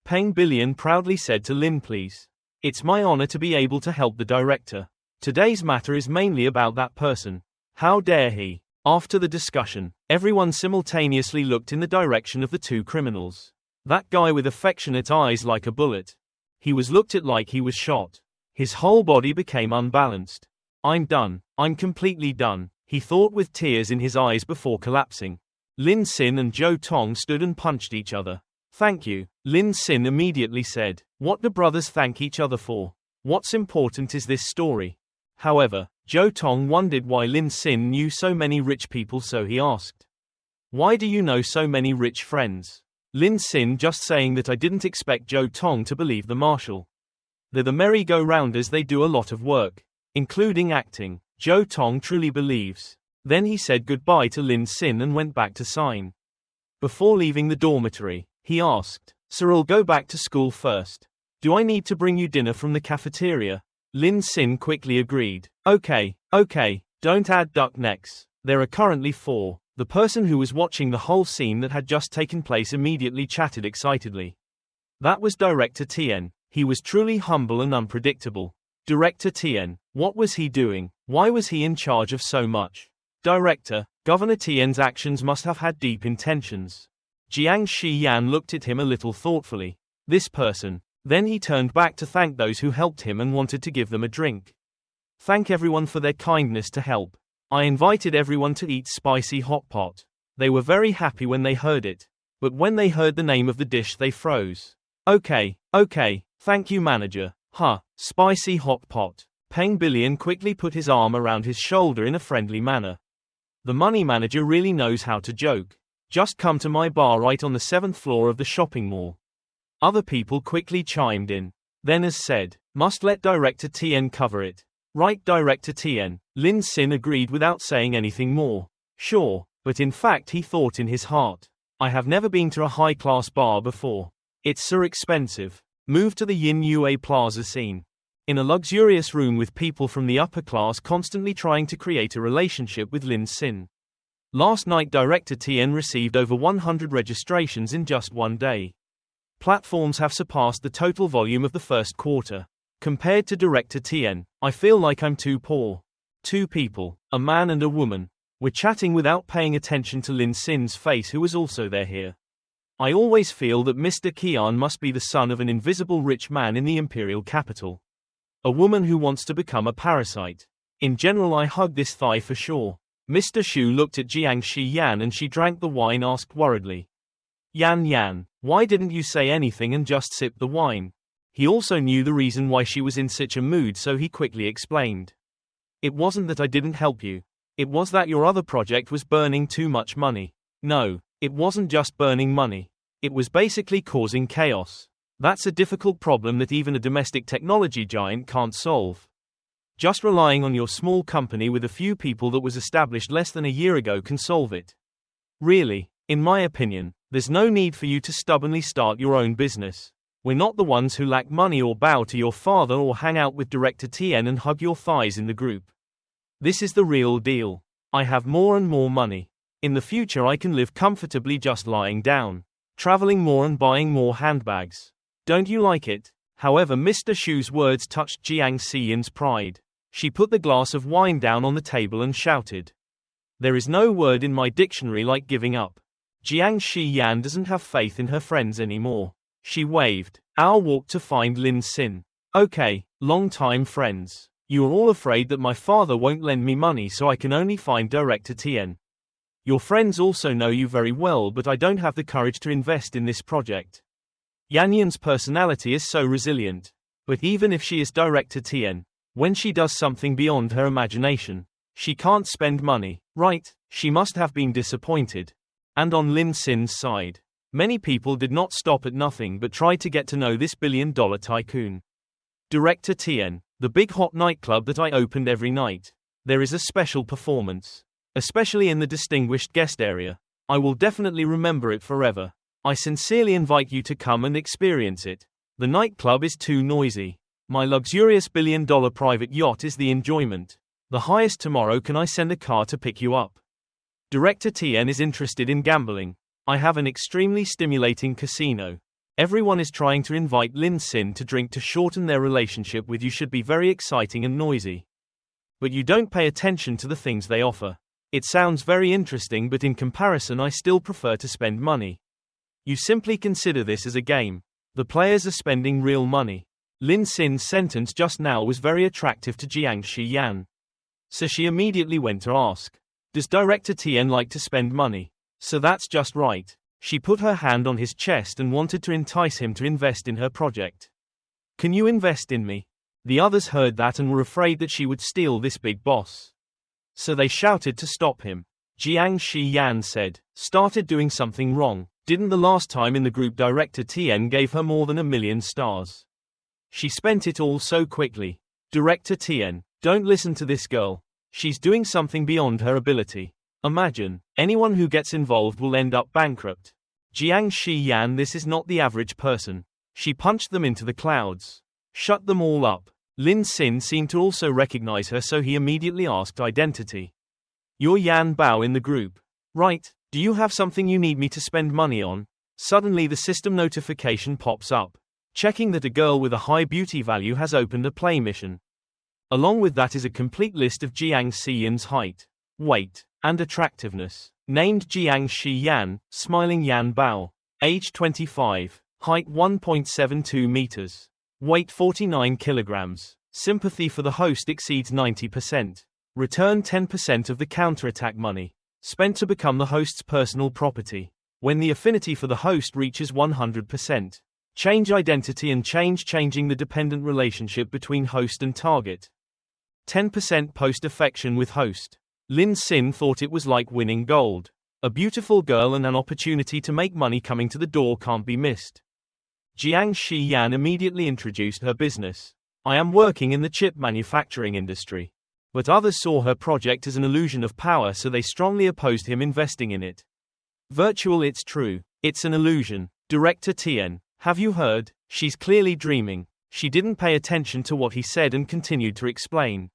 Peng Billion proudly said to Lin, please. It's my honor to be able to help the director. Today's matter is mainly about that person. How dare he? After the discussion, everyone simultaneously looked in the direction of the two criminals. That guy with affectionate eyes like a bullet. He was looked at like he was shot. His whole body became unbalanced. I'm done. I'm completely done, he thought with tears in his eyes before collapsing. Lin Xin and Zhou Tong stood and punched each other. Thank you, Lin Xin immediately said. What do brothers thank each other for? What's important is this story. However, Zhou Tong wondered why Lin Xin knew so many rich people, so he asked. Why do you know so many rich friends? Lin Xin just saying that I didn't expect Zhou Tong to believe the marshal. They're the merry-go-rounders, they do a lot of work, including acting. Zhou Tong truly believes. Then he said goodbye to Lin Xin and went back to Xiyan. Before leaving the dormitory, he asked, Sir, I'll go back to school first. Do I need to bring you dinner from the cafeteria? Lin Xin quickly agreed. Okay, don't add duck necks. There are currently 4. The person who was watching the whole scene that had just taken place immediately chatted excitedly. That was Director Tien. He was truly humble and unpredictable. Director Tien, what was he doing? Why was he in charge of so much? Director, Governor Tien's actions must have had deep intentions. Jiang Xiyan looked at him a little thoughtfully. This person. Then he turned back to thank those who helped him and wanted to give them a drink. Thank everyone for their kindness to help. I invited everyone to eat spicy hot pot. They were very happy when they heard it. But when they heard the name of the dish they froze. Okay, thank you manager. Spicy hot pot. Peng Billion quickly put his arm around his shoulder in a friendly manner. The money manager really knows how to joke. Just come to my bar right on the 7th floor of the shopping mall. Other people quickly chimed in. Then as said, must let Director Tien cover it. Right, Director Tien. Lin Xin agreed without saying anything more. Sure, but in fact he thought in his heart. I have never been to a high-class bar before. It's so expensive. Move to the Yin Yue Plaza scene. In a luxurious room with people from the upper class constantly trying to create a relationship with Lin Xin. Last night Director Tien received over 100 registrations in just one day. Platforms have surpassed the total volume of the first quarter. Compared to Director Tien, I feel like I'm too poor. 2 people, a man and a woman, were chatting without paying attention to Lin Xin's face, who was also there here. I always feel that Mr. Xiyan must be the son of an invisible rich man in the imperial capital. A woman who wants to become a parasite. In general I hug this thigh for sure. Mr. Xu looked at Jiang Xiyan and she drank the wine, asked worriedly. Yan, why didn't you say anything and just sip the wine? He also knew the reason why she was in such a mood, so he quickly explained. It wasn't that I didn't help you. It was that your other project was burning too much money. No, it wasn't just burning money. It was basically causing chaos. That's a difficult problem that even a domestic technology giant can't solve. Just relying on your small company with a few people that was established less than a year ago can solve it. Really, in my opinion, there's no need for you to stubbornly start your own business. We're not the ones who lack money or bow to your father or hang out with Director Tien and hug your thighs in the group. This is the real deal. I have more and more money. In the future I can live comfortably just lying down, traveling more and buying more handbags. Don't you like it? However, Mr. Shu's words touched Jiang Xiyan's pride. She put the glass of wine down on the table and shouted. There is no word in my dictionary like giving up. Jiang Xiyan doesn't have faith in her friends anymore. She waved. I'll walk to find Lin Xin. Okay, long-time friends. You are all afraid that my father won't lend me money, so I can only find Director Tien. Your friends also know you very well, but I don't have the courage to invest in this project. Yanyan's personality is so resilient. But even if she is Director Tien, when she does something beyond her imagination, she can't spend money, right? She must have been disappointed. And on Lin Xin's side, many people did not stop at nothing but tried to get to know this billion-dollar tycoon. Director Tien, the big hot nightclub that I opened every night. There is a special performance, especially in the distinguished guest area. I will definitely remember it forever. I sincerely invite you to come and experience it. The nightclub is too noisy. My luxurious billion-dollar private yacht is the enjoyment. The highest tomorrow. Can I send a car to pick you up? Director Tien is interested in gambling. I have an extremely stimulating casino. Everyone is trying to invite Lin Xin to drink to shorten their relationship with you. Should be very exciting and noisy. But you don't pay attention to the things they offer. It sounds very interesting, but in comparison I still prefer to spend money. You simply consider this as a game. The players are spending real money. Lin Xin's sentence just now was very attractive to Jiang Xiyan. So she immediately went to ask, does Director Tien like to spend money? So that's just right. She put her hand on his chest and wanted to entice him to invest in her project. Can you invest in me? The others heard that and were afraid that she would steal this big boss. So they shouted to stop him. Jiang Xiyan said, started doing something wrong. Didn't the last time in the group Director Tien gave her more than 1 million stars? She spent it all so quickly. Director Tien, don't listen to this girl. She's doing something beyond her ability. Imagine, anyone who gets involved will end up bankrupt. Jiang Xiyan, this is not the average person. She punched them into the clouds. Shut them all up. Lin Xin seemed to also recognize her, so he immediately asked identity. You're Yan Bao in the group, right? Do you have something you need me to spend money on? Suddenly the system notification pops up, checking that a girl with a high beauty value has opened a play mission. Along with that is a complete list of Jiang Xiyan's height, weight, and attractiveness. Named Jiang Xiyan, smiling Yan Bao. Age 25. Height 1.72 meters. Weight 49 kilograms. Sympathy for the host exceeds 90%. Return 10% of the counterattack money spent to become the host's personal property. When the affinity for the host reaches 100%. Change identity and changing the dependent relationship between host and target. 10% post-affection with host. Lin Xin thought it was like winning gold. A beautiful girl and an opportunity to make money coming to the door can't be missed. Jiang Xiyan immediately introduced her business. I am working in the chip manufacturing industry. But others saw her project as an illusion of power, so they strongly opposed him investing in it. Virtual, it's true. It's an illusion. Director Tien, have you heard? She's clearly dreaming. She didn't pay attention to what he said and continued to explain.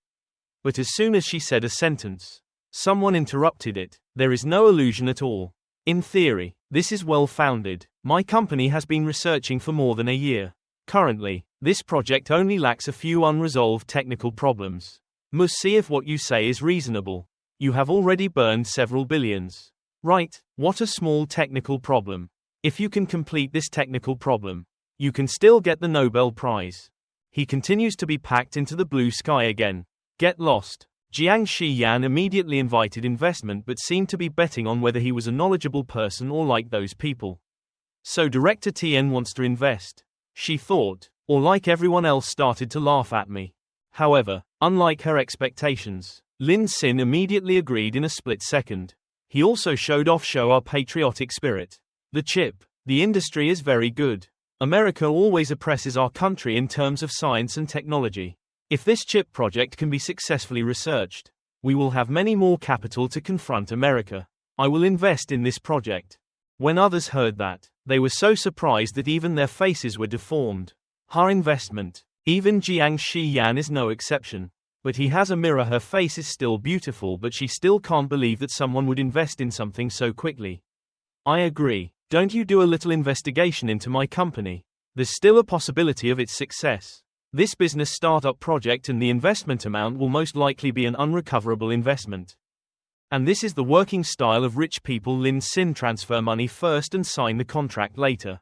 But as soon as she said a sentence, someone interrupted it. There is no illusion at all. In theory, this is well-founded. My company has been researching for more than a year. Currently, this project only lacks a few unresolved technical problems. Must see if what you say is reasonable. You have already burned several billions. Right, what a small technical problem. If you can complete this technical problem, you can still get the Nobel Prize. He continues to be packed into the blue sky again. Get lost. Jiang Xiyan immediately invited investment but seemed to be betting on whether he was a knowledgeable person or like those people. So Director Tien wants to invest, she thought, or like everyone else started to laugh at me. However, unlike her expectations, Lin Xin immediately agreed in a split second. He also showed off our patriotic spirit. The chip, the industry is very good. America always oppresses our country in terms of science and technology. If this chip project can be successfully researched, we will have many more capital to confront America. I will invest in this project. When others heard that, they were so surprised that even their faces were deformed. Her investment. Even Xiyan is no exception. But he has a mirror. Her face is still beautiful, but she still can't believe that someone would invest in something so quickly. I agree. Don't you do a little investigation into my company? There's still a possibility of its success. This business startup project and the investment amount will most likely be an unrecoverable investment. And this is the working style of rich people. Lin Xin, transfer money first and sign the contract later.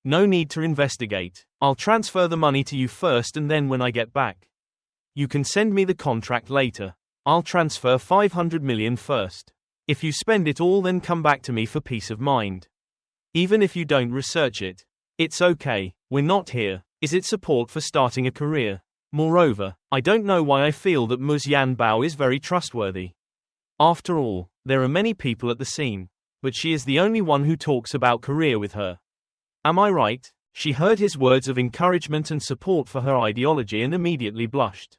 No need to investigate. I'll transfer the money to you first and then when I get back. You can send me the contract later. I'll transfer 500 million first. If you spend it all, then come back to me for peace of mind. Even if you don't research it. It's okay, we're not here. Is it support for starting a career? Moreover, I don't know why I feel that Ms. Yan Bao is very trustworthy. After all, there are many people at the scene, but she is the only one who talks about career with her. Am I right? She heard his words of encouragement and support for her ideology and immediately blushed.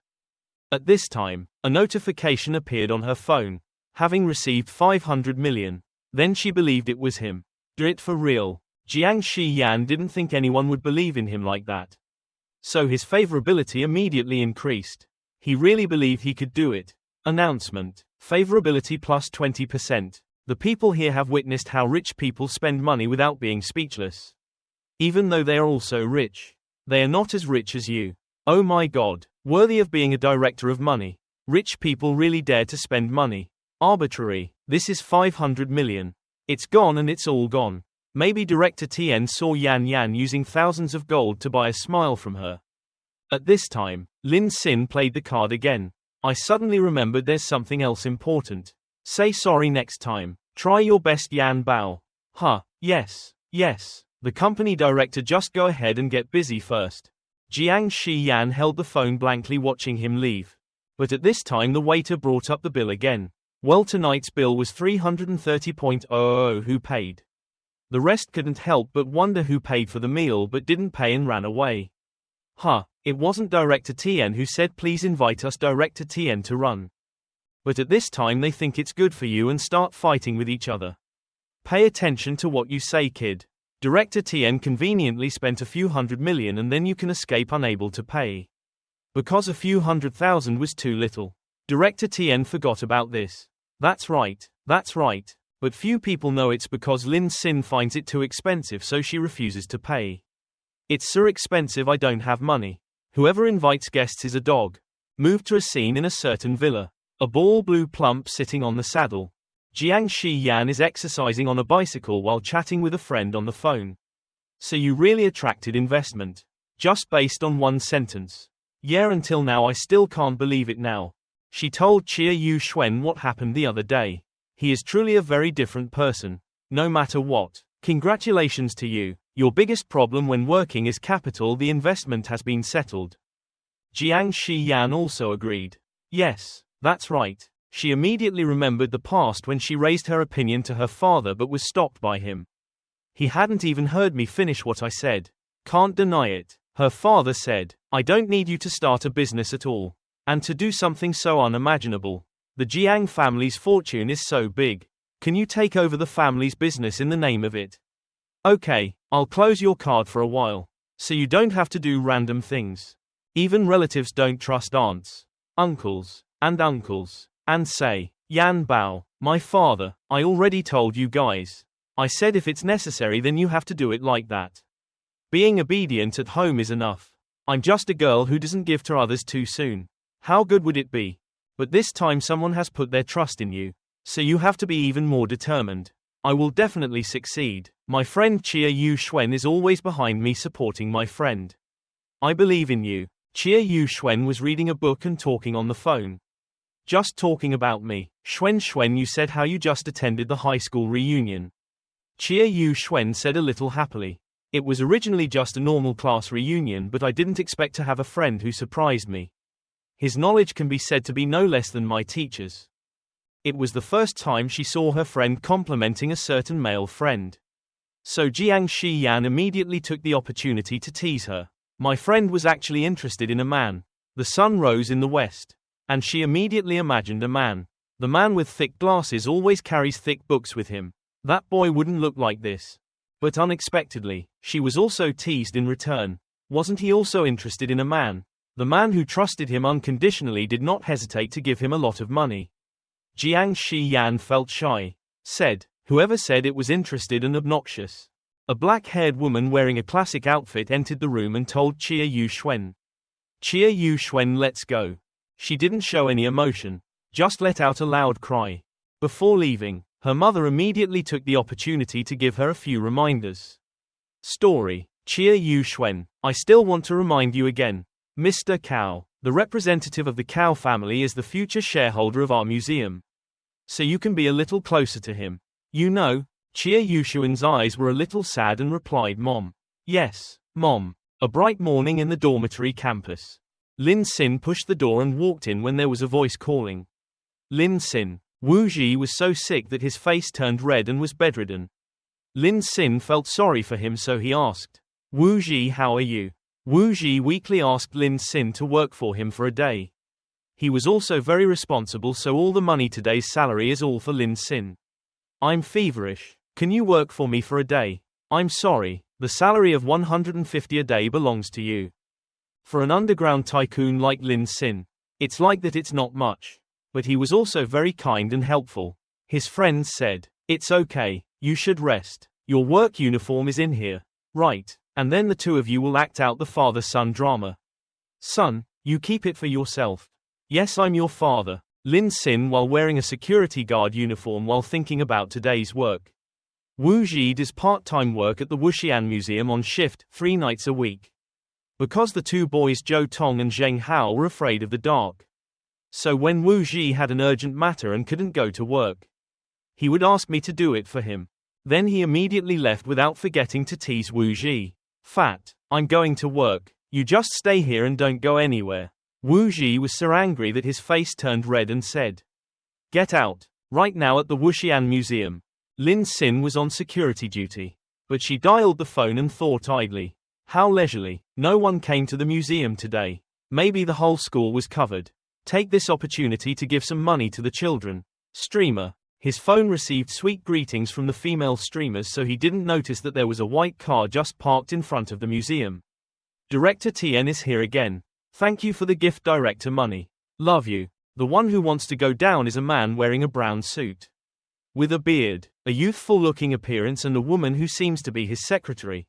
At this time, a notification appeared on her phone, having received 500 million. Then she believed it was him. Do it for real. Xiyan didn't think anyone would believe in him like that. So his favorability immediately increased. He really believed he could do it. Announcement. Favorability plus 20%. The people here have witnessed how rich people spend money without being speechless. Even though they are also rich. They are not as rich as you. Oh my God. Worthy of being a director of money. Rich people really dare to spend money. Arbitrary. This is 500 million. It's gone and it's all gone. Maybe Director Tien saw Yan using thousands of gold to buy a smile from her. At this time, Lin Xin played the card again. I suddenly remembered there's something else important. Say sorry next time. Try your best, Yan Bao. Huh, yes. The company director, just go ahead and get busy first. Xiyan held the phone blankly, watching him leave. But at this time the waiter brought up the bill again. Well, tonight's bill was 330.00. Who paid? The rest couldn't help but wonder who paid for the meal but didn't pay and ran away. It wasn't Director Tien who said please invite us Director Tien to run. But at this time they think it's good for you and start fighting with each other. Pay attention to what you say, kid. Director Tien conveniently spent a few hundred million and then you can escape unable to pay. Because a few 100,000 was too little. Director Tien forgot about this. That's right. But few people know it's because Lin Xin finds it too expensive, so she refuses to pay. It's so expensive I don't have money. Whoever invites guests is a dog. Move to a scene in a certain villa. A bald blue plump sitting on the saddle. Xiyan is exercising on a bicycle while chatting with a friend on the phone. So you really attracted investment. Just based on one sentence. Yeah, until now I still can't believe it now. She told Chia Yuxuan what happened the other day. He is truly a very different person. No matter what. Congratulations to you. Your biggest problem when working is capital. The investment has been settled. Xiyan also agreed. Yes, that's right. She immediately remembered the past when she raised her opinion to her father but was stopped by him. He hadn't even heard me finish what I said. Can't deny it. Her father said, I don't need you to start a business at all. And to do something so unimaginable. The Jiang family's fortune is so big. Can you take over the family's business in the name of it? Okay, I'll close your card for a while. So you don't have to do random things. Even relatives don't trust aunts, uncles, and say, Yan Bao, my father, I already told you guys. I said if it's necessary then you have to do it like that. Being obedient at home is enough. I'm just a girl who doesn't give to others too soon. How good would it be? But this time someone has put their trust in you. So you have to be even more determined. I will definitely succeed. My friend Chia Yuxuan is always behind me supporting my friend. I believe in you. Chia Yuxuan was reading a book and talking on the phone. Just talking about me. Xuan, you said how you just attended the high school reunion. Chia Yuxuan said a little happily. It was originally just a normal class reunion, but I didn't expect to have a friend who surprised me. His knowledge can be said to be no less than my teacher's. It was the first time she saw her friend complimenting a certain male friend. So Xiyan immediately took the opportunity to tease her. My friend was actually interested in a man. The sun rose in the west, and she immediately imagined a man. The man with thick glasses always carries thick books with him. That boy wouldn't look like this. But unexpectedly, she was also teased in return. Wasn't he also interested in a man? The man who trusted him unconditionally did not hesitate to give him a lot of money. Xiyan felt shy. Said, whoever said it was interested and obnoxious. A black-haired woman wearing a classic outfit entered the room and told Yuxuan. Yuxuan, let's go. She didn't show any emotion, just let out a loud cry. Before leaving, her mother immediately took the opportunity to give her a few reminders. Story. Yuxuan, I still want to remind you again. Mr. Cow, the representative of the Cow family, is the future shareholder of our museum. So you can be a little closer to him. You know. Yuxuan's eyes were a little sad and replied, Mom. Yes, Mom. A bright morning in the dormitory campus. Lin Xin pushed the door and walked in when there was a voice calling. Lin Xin. Wu Ji was so sick that his face turned red and was bedridden. Lin Xin felt sorry for him, so he asked, Wu Ji, how are you? Wu Ji weakly asked Lin Xin to work for him for a day. He was also very responsible, so all the money today's salary is all for Lin Xin. I'm feverish. Can you work for me for a day? I'm sorry, the salary of 150 a day belongs to you. For an underground tycoon like Lin Xin, it's like that it's not much. But he was also very kind and helpful. His friends said, it's okay, you should rest. Your work uniform is in here. Right, and then the two of you will act out the father-son drama. Son, you keep it for yourself. Yes, I'm your father. Lin Xin while wearing a security guard uniform while thinking about today's work. Wu Ji does part-time work at the Xiyan Museum on shift, 3 nights a week. Because the two boys Zhou Tong and Zheng Hao were afraid of the dark. So when Wu Ji had an urgent matter and couldn't go to work, he would ask me to do it for him. Then he immediately left without forgetting to tease Wu Ji. Fat, I'm going to work, you just stay here and don't go anywhere. Wu Ji was so angry that his face turned red and said, get out, right now at the Xiyan Museum. Lin Xin was on security duty. But she dialed the phone and thought idly. How leisurely, no one came to the museum today. Maybe the whole school was covered. Take this opportunity to give some money to the children. Streamer. His phone received sweet greetings from the female streamers, so he didn't notice that there was a white car just parked in front of the museum. Director Tien is here again. Thank you for the gift, Director Money. Love you. The one who wants to go down is a man wearing a brown suit. With a beard, a youthful-looking appearance, and a woman who seems to be his secretary.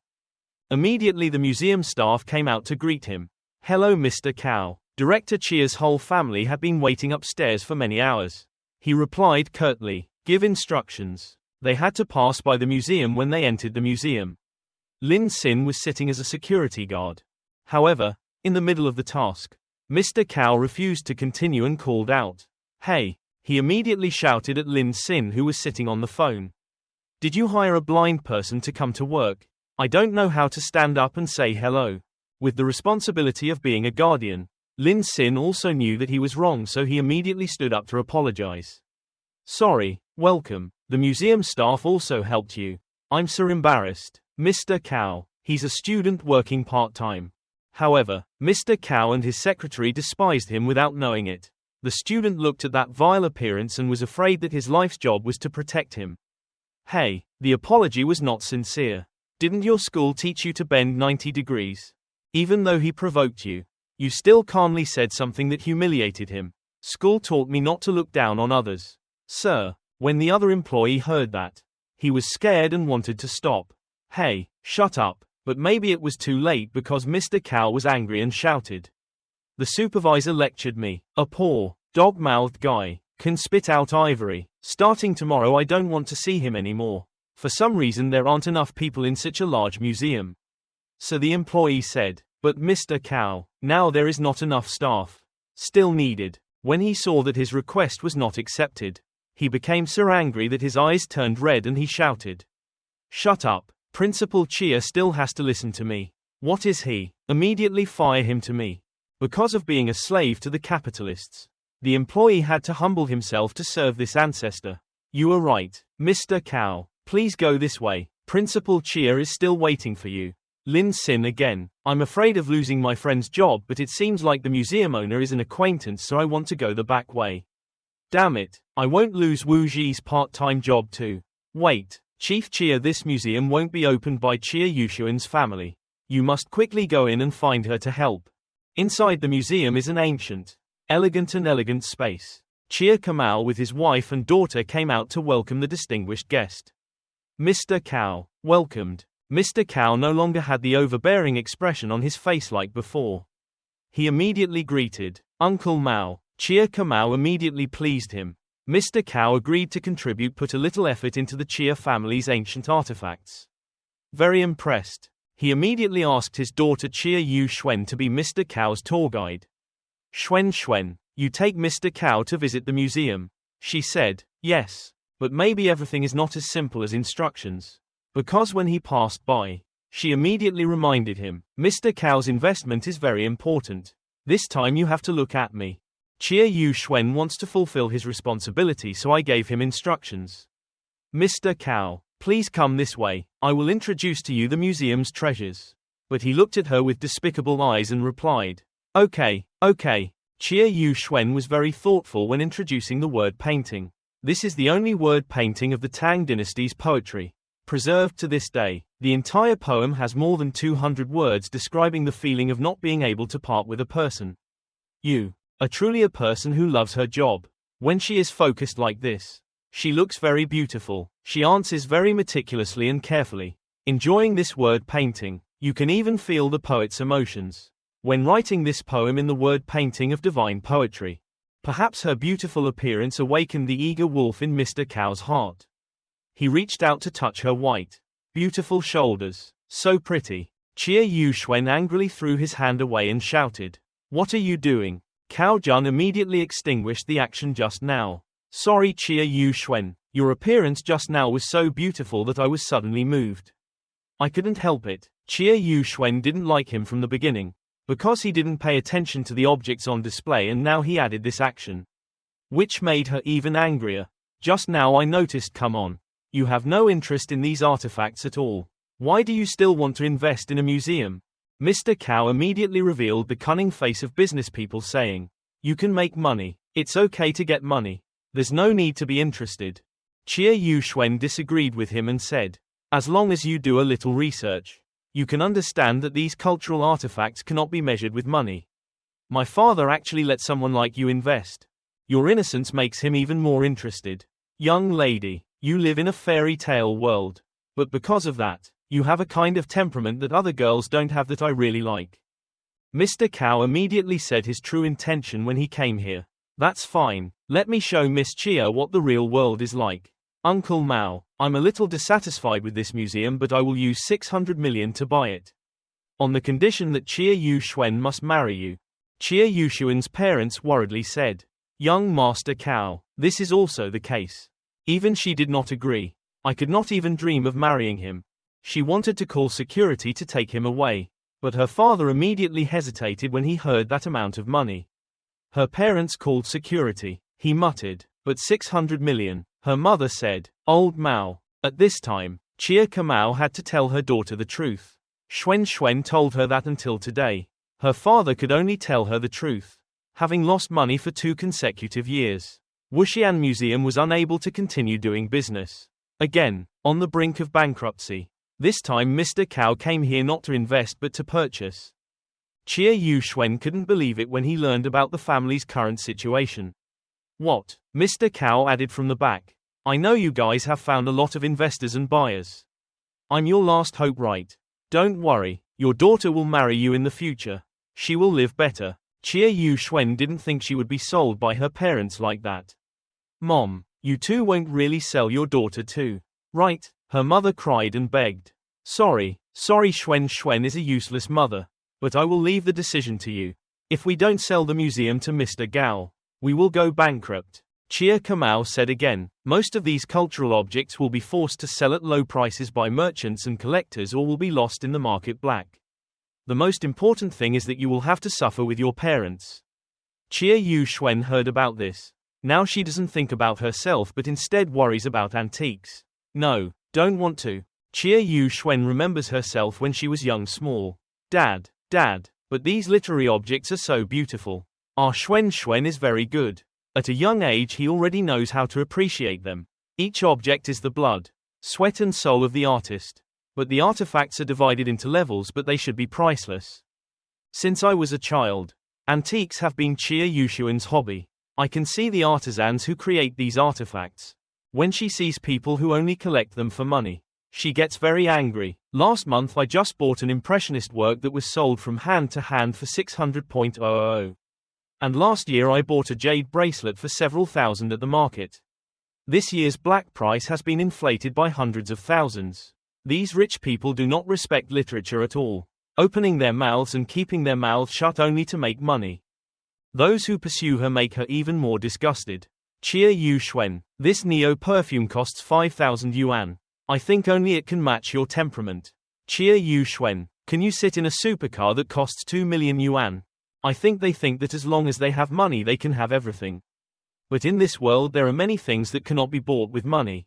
Immediately the museum staff came out to greet him. Hello, Mr. Cow. Director Chia's whole family had been waiting upstairs for many hours. He replied curtly, give instructions. They had to pass by the museum when they entered the museum. Lin Xin was sitting as a security guard. However, in the middle of the task, Mr. Cow refused to continue and called out, hey. He immediately shouted at Lin Xin, who was sitting on the phone. Did you hire a blind person to come to work? I don't know how to stand up and say hello. With the responsibility of being a guardian, Lin Xin also knew that he was wrong, so he immediately stood up to apologize. Sorry, welcome. The museum staff also helped you. I'm so embarrassed. Mr. Cow, he's a student working part-time. However, Mr. Cow and his secretary despised him without knowing it. The student looked at that vile appearance and was afraid that his life's job was to protect him. Hey, the apology was not sincere. Didn't your school teach you to bend 90 degrees? Even though he provoked you, you still calmly said something that humiliated him. School taught me not to look down on others. Sir, when the other employee heard that, he was scared and wanted to stop. Hey, shut up, but maybe it was too late because Mr. Cow was angry and shouted. The supervisor lectured me. A poor, dog-mouthed guy, can spit out ivory. Starting tomorrow I don't want to see him anymore. For some reason there aren't enough people in such a large museum. So the employee said, but Mr. Cow, now there is not enough staff. Still needed. When he saw that his request was not accepted, he became so angry that his eyes turned red and he shouted. Shut up. Principal Chia still has to listen to me. What is he? Immediately fire him to me. Because of being a slave to the capitalists, the employee had to humble himself to serve this ancestor. You are right, Mr. Cow. Please go this way. Principal Chia is still waiting for you. Lin Xin again. I'm afraid of losing my friend's job, but it seems like the museum owner is an acquaintance, so I want to go the back way. Damn it, I won't lose Wu Ji's part-time job too. Wait, Chief Chia, this museum won't be opened by Chia Yushuan's family. You must quickly go in and find her to help. Inside the museum is an ancient, elegant space. Chia Kamal with his wife and daughter came out to welcome the distinguished guest. Mr. Cao welcomed. Mr. Cao no longer had the overbearing expression on his face like before. He immediately greeted Uncle Mao. Chia Kamal immediately pleased him. Mr. Cao agreed to put a little effort into the Chia family's ancient artifacts. Very impressed, he immediately asked his daughter Chia Yu Xuan to be Mr. Cao's tour guide. Xuan, you take Mr. Cao to visit the museum? She said, yes, but maybe everything is not as simple as instructions. Because when he passed by, she immediately reminded him, Mr. Cao's investment is very important. This time you have to look at me. Chia Yu Xuan wants to fulfill his responsibility, so I gave him instructions. Mr. Cao, please come this way, I will introduce to you the museum's treasures. But he looked at her with despicable eyes and replied, okay. Chia Yu Xuan was very thoughtful when introducing the word painting. This is the only word painting of the Tang dynasty's poetry, preserved to this day. The entire poem has more than 200 words describing the feeling of not being able to part with a person. You are truly a person who loves her job. When she is focused like this, she looks very beautiful. She answers very meticulously and carefully. Enjoying this word painting, you can even feel the poet's emotions when writing this poem in the word painting of divine poetry. Perhaps her beautiful appearance awakened the eager wolf in Mr. Cao's heart. He reached out to touch her white, beautiful shoulders. So pretty. Chia Yu Xuan angrily threw his hand away and shouted, what are you doing? Cao Jun immediately extinguished the action just now. Sorry Chia Yu Xuan, your appearance just now was so beautiful that I was suddenly moved. I couldn't help it. Chia Yu Xuan didn't like him from the beginning, because he didn't pay attention to the objects on display, and now he added this action, which made her even angrier. Just now I noticed, come on. You have no interest in these artifacts at all. Why do you still want to invest in a museum? Mr. Cao immediately revealed the cunning face of business people, saying, you can make money. It's okay to get money. There's no need to be interested. Chia Yu Xuan disagreed with him and said, as long as you do a little research, you can understand that these cultural artifacts cannot be measured with money. My father actually let someone like you invest. Your innocence makes him even more interested. Young lady, you live in a fairy tale world. But because of that, you have a kind of temperament that other girls don't have that I really like. Mr. Cao immediately said his true intention when he came here. That's fine. Let me show Miss Chia what the real world is like. Uncle Mao, I'm a little dissatisfied with this museum, but I will use 600 million to buy it. On the condition that Chia Yu Xuan must marry you. Chia Yushuan's parents worriedly said. Young Master Cao, this is also the case. Even she did not agree. I could not even dream of marrying him. She wanted to call security to take him away, but her father immediately hesitated when he heard that amount of money. Her parents called security. He muttered, but 600 million. Her mother said, old Mao. At this time, Chia Kamau had to tell her daughter the truth. Xuan told her that until today, her father could only tell her the truth. Having lost money for 2 consecutive years, Xiyan Museum was unable to continue doing business. Again, on the brink of bankruptcy. This time Mr. Cao came here not to invest but to purchase. Chia Yu Xuan couldn't believe it when he learned about the family's current situation. What? Mr. Cao added from the back. I know you guys have found a lot of investors and buyers. I'm your last hope, right? Don't worry, your daughter will marry you in the future. She will live better. Chia Yu Xuan didn't think she would be sold by her parents like that. Mom, you two won't really sell your daughter too, right? Her mother cried and begged. Sorry, Xuan is a useless mother. But I will leave the decision to you. If we don't sell the museum to Mr. Gao, we will go bankrupt. Chia Kamau said again, most of these cultural objects will be forced to sell at low prices by merchants and collectors or will be lost in the market black. The most important thing is that you will have to suffer with your parents. Chia Yu Xuan heard about this. Now she doesn't think about herself but instead worries about antiques. No, don't want to. Chia Yu Xuan remembers herself when she was young small. Dad, but these literary objects are so beautiful. Our Xuan is very good. At a young age he already knows how to appreciate them. Each object is the blood, sweat and soul of the artist. But the artifacts are divided into levels, but they should be priceless. Since I was a child, antiques have been Chia Yu Xuan's hobby. I can see the artisans who create these artifacts. When she sees people who only collect them for money, she gets very angry. Last month I just bought an impressionist work that was sold from hand to hand for 600,000. And last year I bought a jade bracelet for several thousand at the market. This year's black price has been inflated by hundreds of thousands. These rich people do not respect literature at all, opening their mouths and keeping their mouths shut only to make money. Those who pursue her make her even more disgusted. Chia Yu Xuan, this Neo perfume costs 5,000 yuan. I think only it can match your temperament. Chia Yu Xuan, can you sit in a supercar that costs 2 million yuan? I think they think that as long as they have money they can have everything. But in this world there are many things that cannot be bought with money.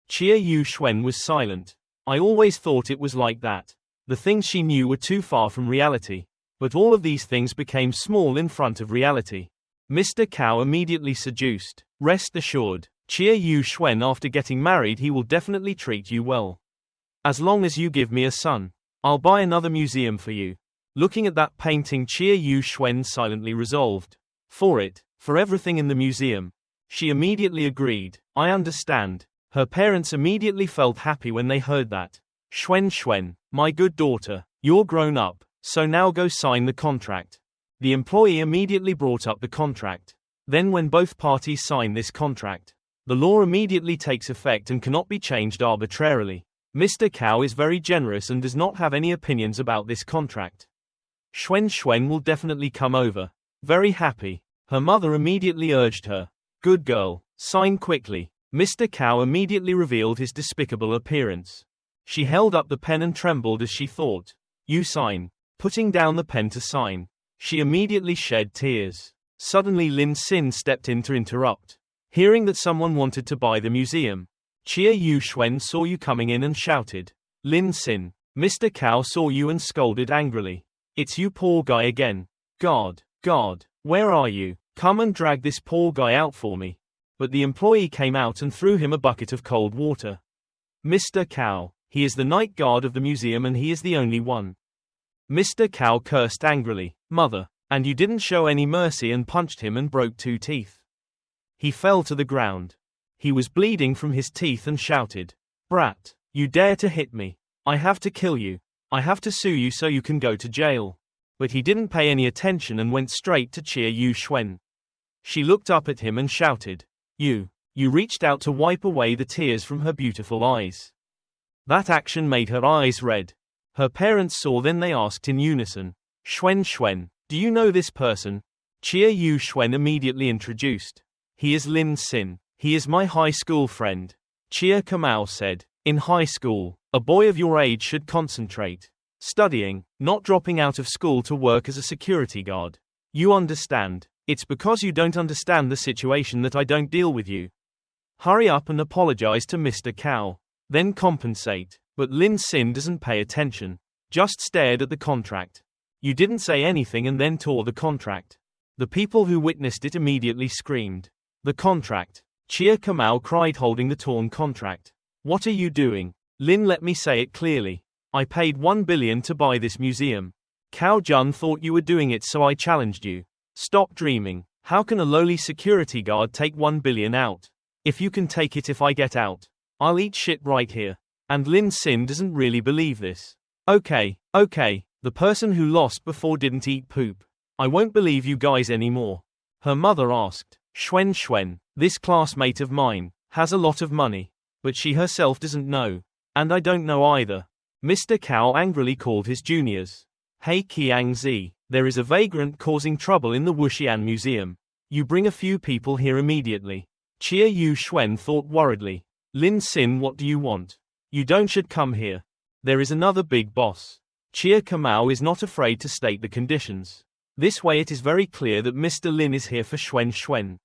Chia Yu Xuan was silent. I always thought it was like that. The things she knew were too far from reality. But all of these things became small in front of reality. Mr. Cao immediately seduced. Rest assured, Chia Yu Xuan, after getting married he will definitely treat you well. As long as you give me a son, I'll buy another museum for you. Looking at that painting, Chia Yu Xuan silently resolved. For everything in the museum. She immediately agreed. I understand. Her parents immediately felt happy when they heard that. Xuan, my good daughter, you're grown up, so now go sign the contract. The employee immediately brought up the contract. Then when both parties sign this contract, the law immediately takes effect and cannot be changed arbitrarily. Mr. Cao is very generous and does not have any opinions about this contract. Xuan will definitely come over. Very happy. Her mother immediately urged her. Good girl, sign quickly. Mr. Cao immediately revealed his despicable appearance. She held up the pen and trembled as she thought. You sign. Putting down the pen to sign, she immediately shed tears. Suddenly Lin Xin stepped in to interrupt. Hearing that someone wanted to buy the museum, Chia Yu Xuan saw you coming in and shouted. Lin Xin, Mr. Cao saw you and scolded angrily. It's you poor guy again. God, where are you? Come and drag this poor guy out for me. But the employee came out and threw him a bucket of cold water. Mr. Cao, he is the night guard of the museum and he is the only one. Mr. Cao cursed angrily. Mother, and you didn't show any mercy and punched him and broke 2 teeth. He fell to the ground. He was bleeding from his teeth and shouted. Brat, you dare to hit me. I have to kill you. I have to sue you so you can go to jail. But he didn't pay any attention and went straight to Chia Yu Xuan. She looked up at him and shouted. You reached out to wipe away the tears from her beautiful eyes. That action made her eyes red. Her parents saw, then they asked in unison. Xuan, do you know this person? Chia Yu Xuan immediately introduced. He is Lin Xin. He is my high school friend. Chia Kamau said. In high school, a boy of your age should concentrate. Studying, not dropping out of school to work as a security guard. You understand. It's because you don't understand the situation that I don't deal with you. Hurry up and apologize to Mr. Cao. Then compensate. But Lin Xin doesn't pay attention. Just stared at the contract. You didn't say anything and then tore the contract. The people who witnessed it immediately screamed. The contract. Chia Kamau cried, holding the torn contract. What are you doing? Lin, let me say it clearly. I paid 1 billion to buy this museum. Cao Jun thought you were doing it, so I challenged you. Stop dreaming. How can a lowly security guard take 1 billion out? If you can take it if I get out, I'll eat shit right here. And Lin Xin doesn't really believe this. Okay, the person who lost before didn't eat poop. I won't believe you guys anymore. Her mother asked. Xuan, this classmate of mine, has a lot of money. But she herself doesn't know. And I don't know either. Mr. Cao angrily called his juniors. Hey Qiangzi, there is a vagrant causing trouble in the Xiyan Museum. You bring a few people here immediately. Chia Yu Xuan thought worriedly. Lin Xin, what do you want? You don't should come here. There is another big boss. Chia Kamau is not afraid to state the conditions. This way it is very clear that Mr. Lin is here for Xuan.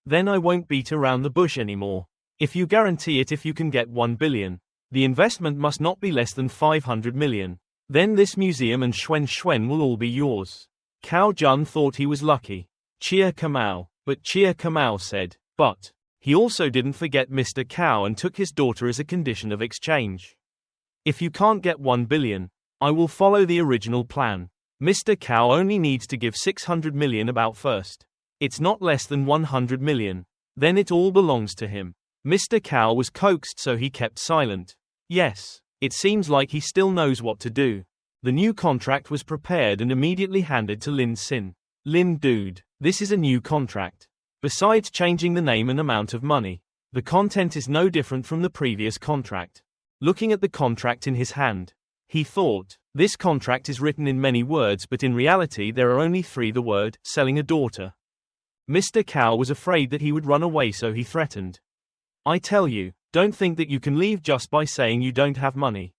Then I won't beat around the bush anymore. If you guarantee it, if you can get 1 billion, The investment must not be less than 500 million. Then this museum and Xuan will all be yours. Cao Jun thought he was lucky. Chia Kamau. But Chia Kamau said, but. He also didn't forget Mr. Cao and took his daughter as a condition of exchange. If you can't get 1 billion, I will follow the original plan. Mr. Cao only needs to give 600 million about first. It's not less than 100 million. Then it all belongs to him. Mr. Cao was coaxed, so he kept silent. Yes, it seems like he still knows what to do. The new contract was prepared and immediately handed to Lin Xin. Lin dude, this is a new contract. Besides changing the name and amount of money, the content is no different from the previous contract. Looking at the contract in his hand, he thought, this contract is written in many words, but in reality there are only 3. The word, selling a daughter. Mr. Cao was afraid that he would run away, so he threatened. I tell you, don't think that you can leave just by saying you don't have money.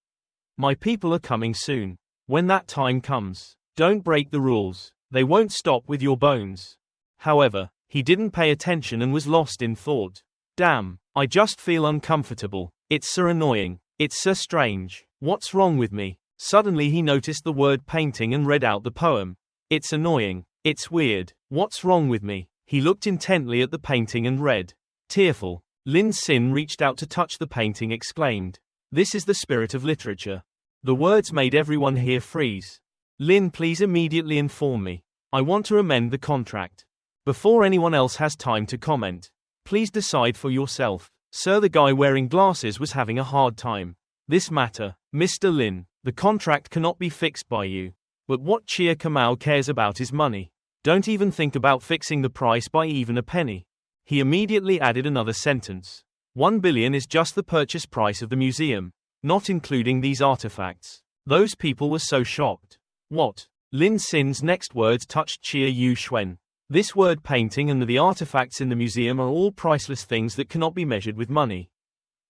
My people are coming soon. When that time comes, don't break the rules. They won't stop with your bones. However, he didn't pay attention and was lost in thought. Damn, I just feel uncomfortable. It's so annoying. It's so strange. What's wrong with me? Suddenly he noticed the word painting and read out the poem. It's annoying. It's weird. What's wrong with me? He looked intently at the painting and read. Tearful. Lin Xin reached out to touch the painting, exclaimed. This is the spirit of literature. The words made everyone here freeze. Lin, please immediately inform me. I want to amend the contract. Before anyone else has time to comment, please decide for yourself. Sir, the guy wearing glasses was having a hard time. This matter, Mr. Lin, the contract cannot be fixed by you. But what Chia Kamau cares about is money. Don't even think about fixing the price by even a penny. He immediately added another sentence. 1 billion is just the purchase price of the museum, not including these artifacts. Those people were so shocked. What? Lin Xin's next words touched Chia Yuxuan. This word painting and the artifacts in the museum are all priceless things that cannot be measured with money.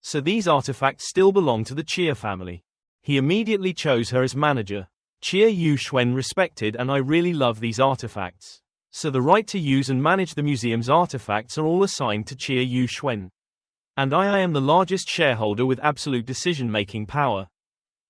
So these artifacts still belong to the Chia family. He immediately chose her as manager. Chia Yuxuan respected, and I really love these artifacts. So the right to use and manage the museum's artifacts are all assigned to Chia Yuxuan. And I am the largest shareholder with absolute decision-making power.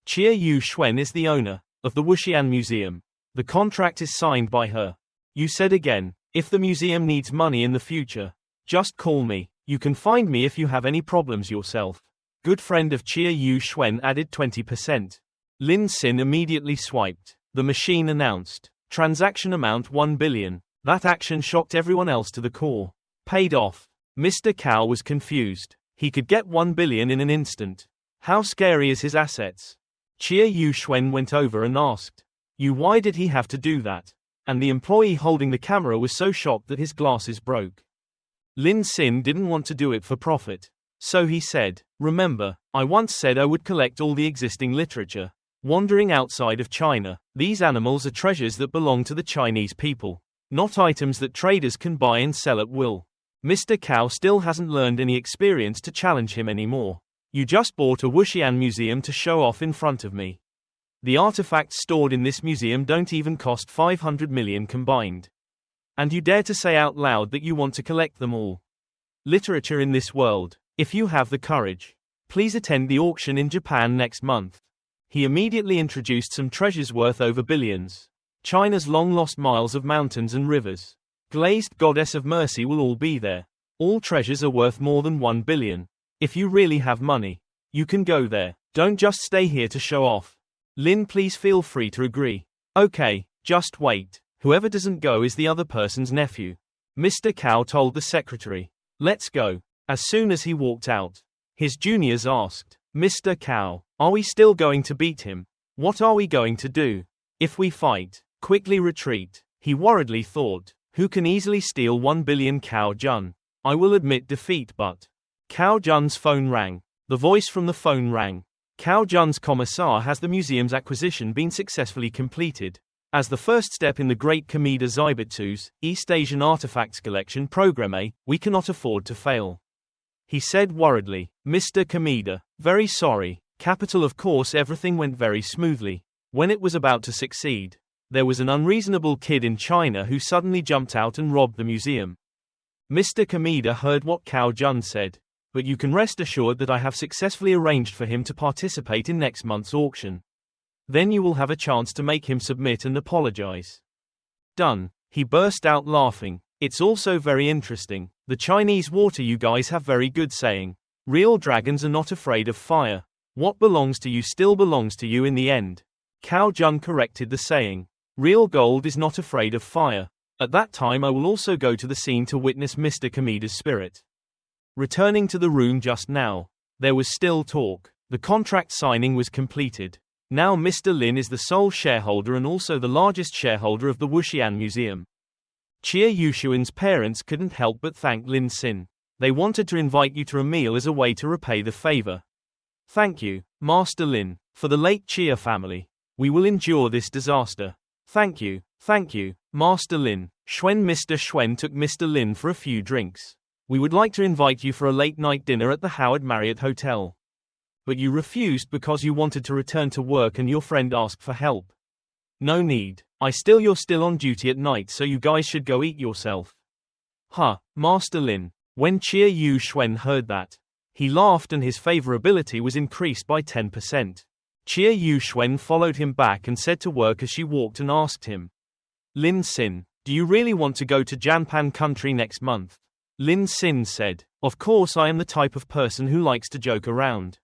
Chia Yuxuan is the owner of the Xiyan Museum. The contract is signed by her. You said again, if the museum needs money in the future, just call me. You can find me if you have any problems yourself. Good friend of Chia Yuxuan added 20%. Lin Xin immediately swiped. The machine announced. Transaction amount 1 billion. That action shocked everyone else to the core. Paid off. Mr. Cao was confused. He could get 1 billion in an instant. How scary is his assets? Chia Yuxuan went over and asked. Why did he have to do that? And the employee holding the camera was so shocked that his glasses broke. Lin Xin didn't want to do it for profit. So he said, remember, I once said I would collect all the existing literature. Wandering outside of China, these animals are treasures that belong to the Chinese people, not items that traders can buy and sell at will. Mr. Cao still hasn't learned any experience to challenge him anymore. You just bought a Xiyan museum to show off in front of me. The artifacts stored in this museum don't even cost 500 million combined. And you dare to say out loud that you want to collect them all. Literature in this world, if you have the courage. Please attend the auction in Japan next month. He immediately introduced some treasures worth over billions. China's long-lost miles of mountains and rivers. Glazed goddess of mercy will all be there. All treasures are worth more than 1 billion. If you really have money, you can go there. Don't just stay here to show off. Lin, please feel free to agree. Okay, just wait. Whoever doesn't go is the other person's nephew. Mr. Cao told the secretary. Let's go. As soon as he walked out, his juniors asked, Mr. Cao, are we still going to beat him? What are we going to do? If we fight, quickly retreat. He worriedly thought, who can easily steal 1 billion? Cao Jun. I will admit defeat, but... Cao Jun's phone rang. The voice from the phone rang. Cao Jun's commissar, has the museum's acquisition been successfully completed? As the first step in the Great Kamida Zaibutsu's East Asian Artifacts Collection Programme, we cannot afford to fail. He said worriedly, Mr. Kamida, very sorry, capital. Of course everything went very smoothly. When it was about to succeed, there was an unreasonable kid in China who suddenly jumped out and robbed the museum. Mr. Kamida heard what Cao Jun said, But you can rest assured that I have successfully arranged for him to participate in next month's auction. Then you will have a chance to make him submit and apologize. Done. He burst out laughing. It's also very interesting. The Chinese water you guys have very good saying. Real dragons are not afraid of fire. What belongs to you still belongs to you in the end. Cao Jun corrected the saying. Real gold is not afraid of fire. At that time I will also go to the scene to witness Mr. Kamida's spirit. Returning to the room just now. There was still talk. The contract signing was completed. Now Mr. Lin is the sole shareholder and also the largest shareholder of the Xiyan Museum. Chia Yushuan's parents couldn't help but thank Lin Xin. They wanted to invite you to a meal as a way to repay the favor. Thank you, Master Lin, for the late Chia family. We will endure this disaster. Thank you, Master Lin. Mr. Xuan took Mr. Lin for a few drinks. We would like to invite you for a late-night dinner at the Howard Marriott Hotel. But you refused because you wanted to return to work and your friend asked for help. No need. You're still on duty at night, so you guys should go eat yourself. Master Lin. When Chia Yushuan heard that, he laughed and his favorability was increased by 10%. Chia Yushuan followed him back and said to work as she walked and asked him. Lin Xin, do you really want to go to Janpan country next month? Lin Xin said, of course I am the type of person who likes to joke around.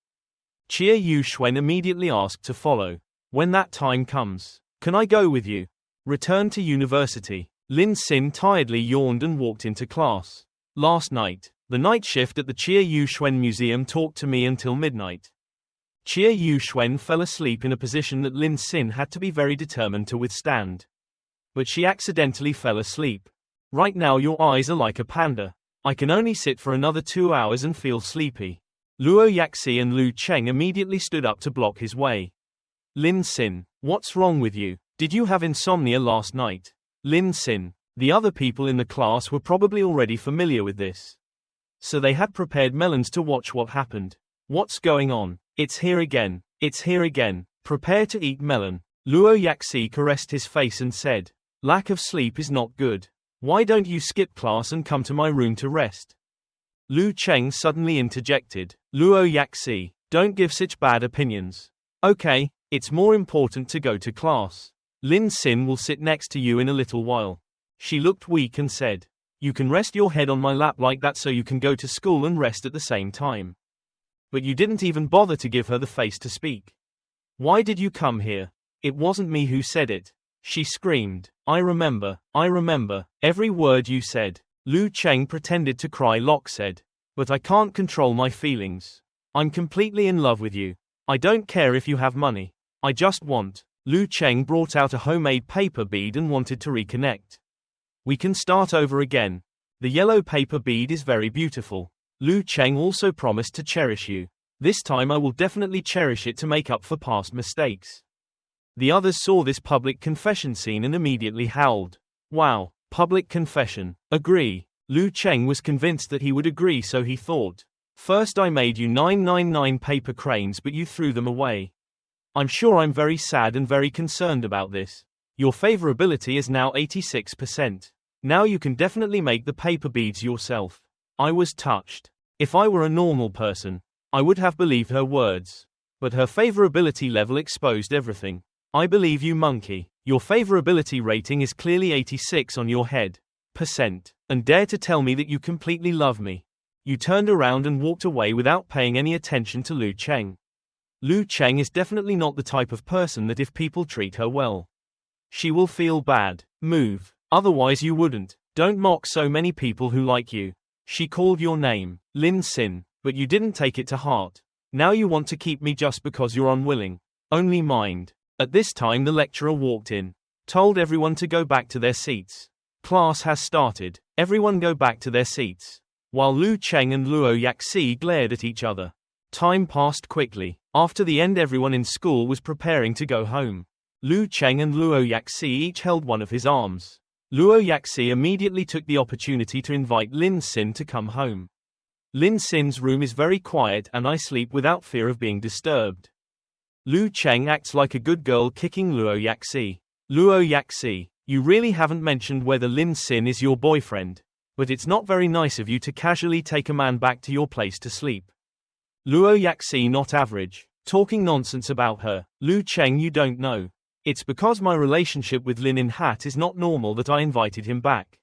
Chia Yushuan immediately asked to follow. When that time comes, can I go with you? Return to university. Lin Xin tiredly yawned and walked into class. Last night, the night shift at the Chia Yushuan Museum talked to me until midnight. Chia Yushuan fell asleep in a position that Lin Xin had to be very determined to withstand. But she accidentally fell asleep. Right now your eyes are like a panda. I can only sit for another 2 hours and feel sleepy. Luo Yaki and Lu Chang immediately stood up to block his way. Lin Xin, what's wrong with you? Did you have insomnia last night? Lin Xin. The other people in the class were probably already familiar with this. So they had prepared melons to watch what happened. What's going on? It's here again. Prepare to eat melon. Luo Yaki caressed his face and said, lack of sleep is not good. Why don't you skip class and come to my room to rest? Lu Chang suddenly interjected. Luo Yaki, don't give such bad opinions. Okay, it's more important to go to class. Lin Xin will sit next to you in a little while. She looked weak and said, you can rest your head on my lap like that so you can go to school and rest at the same time. But you didn't even bother to give her the face to speak. Why did you come here? It wasn't me who said it. She screamed. I remember every word you said. Lu Chang pretended to cry. Locke said. But I can't control my feelings. I'm completely in love with you. I don't care if you have money. I just want. Lu Chang brought out a homemade paper bead and wanted to reconnect. We can start over again. The yellow paper bead is very beautiful. Lu Chang also promised to cherish you. This time I will definitely cherish it to make up for past mistakes. The others saw this public confession scene and immediately howled. Wow, public confession. Agree. Lu Chang was convinced that he would agree, so he thought. First I made you 999 paper cranes but you threw them away. I'm sure I'm very sad and very concerned about this. Your favorability is now 86%. Now you can definitely make the paper beads yourself. I was touched. If I were a normal person, I would have believed her words. But her favorability level exposed everything. I believe you, monkey. Your favorability rating is clearly 86 on your head. And dare to tell me that you completely love me. You turned around and walked away without paying any attention to Lu Chang. Lu Chang is definitely not the type of person that if people treat her well, she will feel bad. Move. Otherwise you wouldn't. Don't mock so many people who like you. She called your name, Lin Xin, but you didn't take it to heart. Now you want to keep me just because you're unwilling. Only mind. At this time the lecturer walked in, told everyone to go back to their seats. Class has started. Everyone go back to their seats. While Lu Chang and Luo Yaki glared at each other. Time passed quickly. After the end everyone in school was preparing to go home. Lu Chang and Luo Yaki each held one of his arms. Luo Yaki immediately took the opportunity to invite Lin Xin to come home. Lin Xin's room is very quiet and I sleep without fear of being disturbed. Lu Chang acts like a good girl kicking Luo Yaki. Luo Yaki, you really haven't mentioned whether Lin Xin is your boyfriend. But it's not very nice of you to casually take a man back to your place to sleep. Luo Yaki not average. Talking nonsense about her. Lu Chang you don't know. It's because my relationship with Lin in Hat is not normal that I invited him back.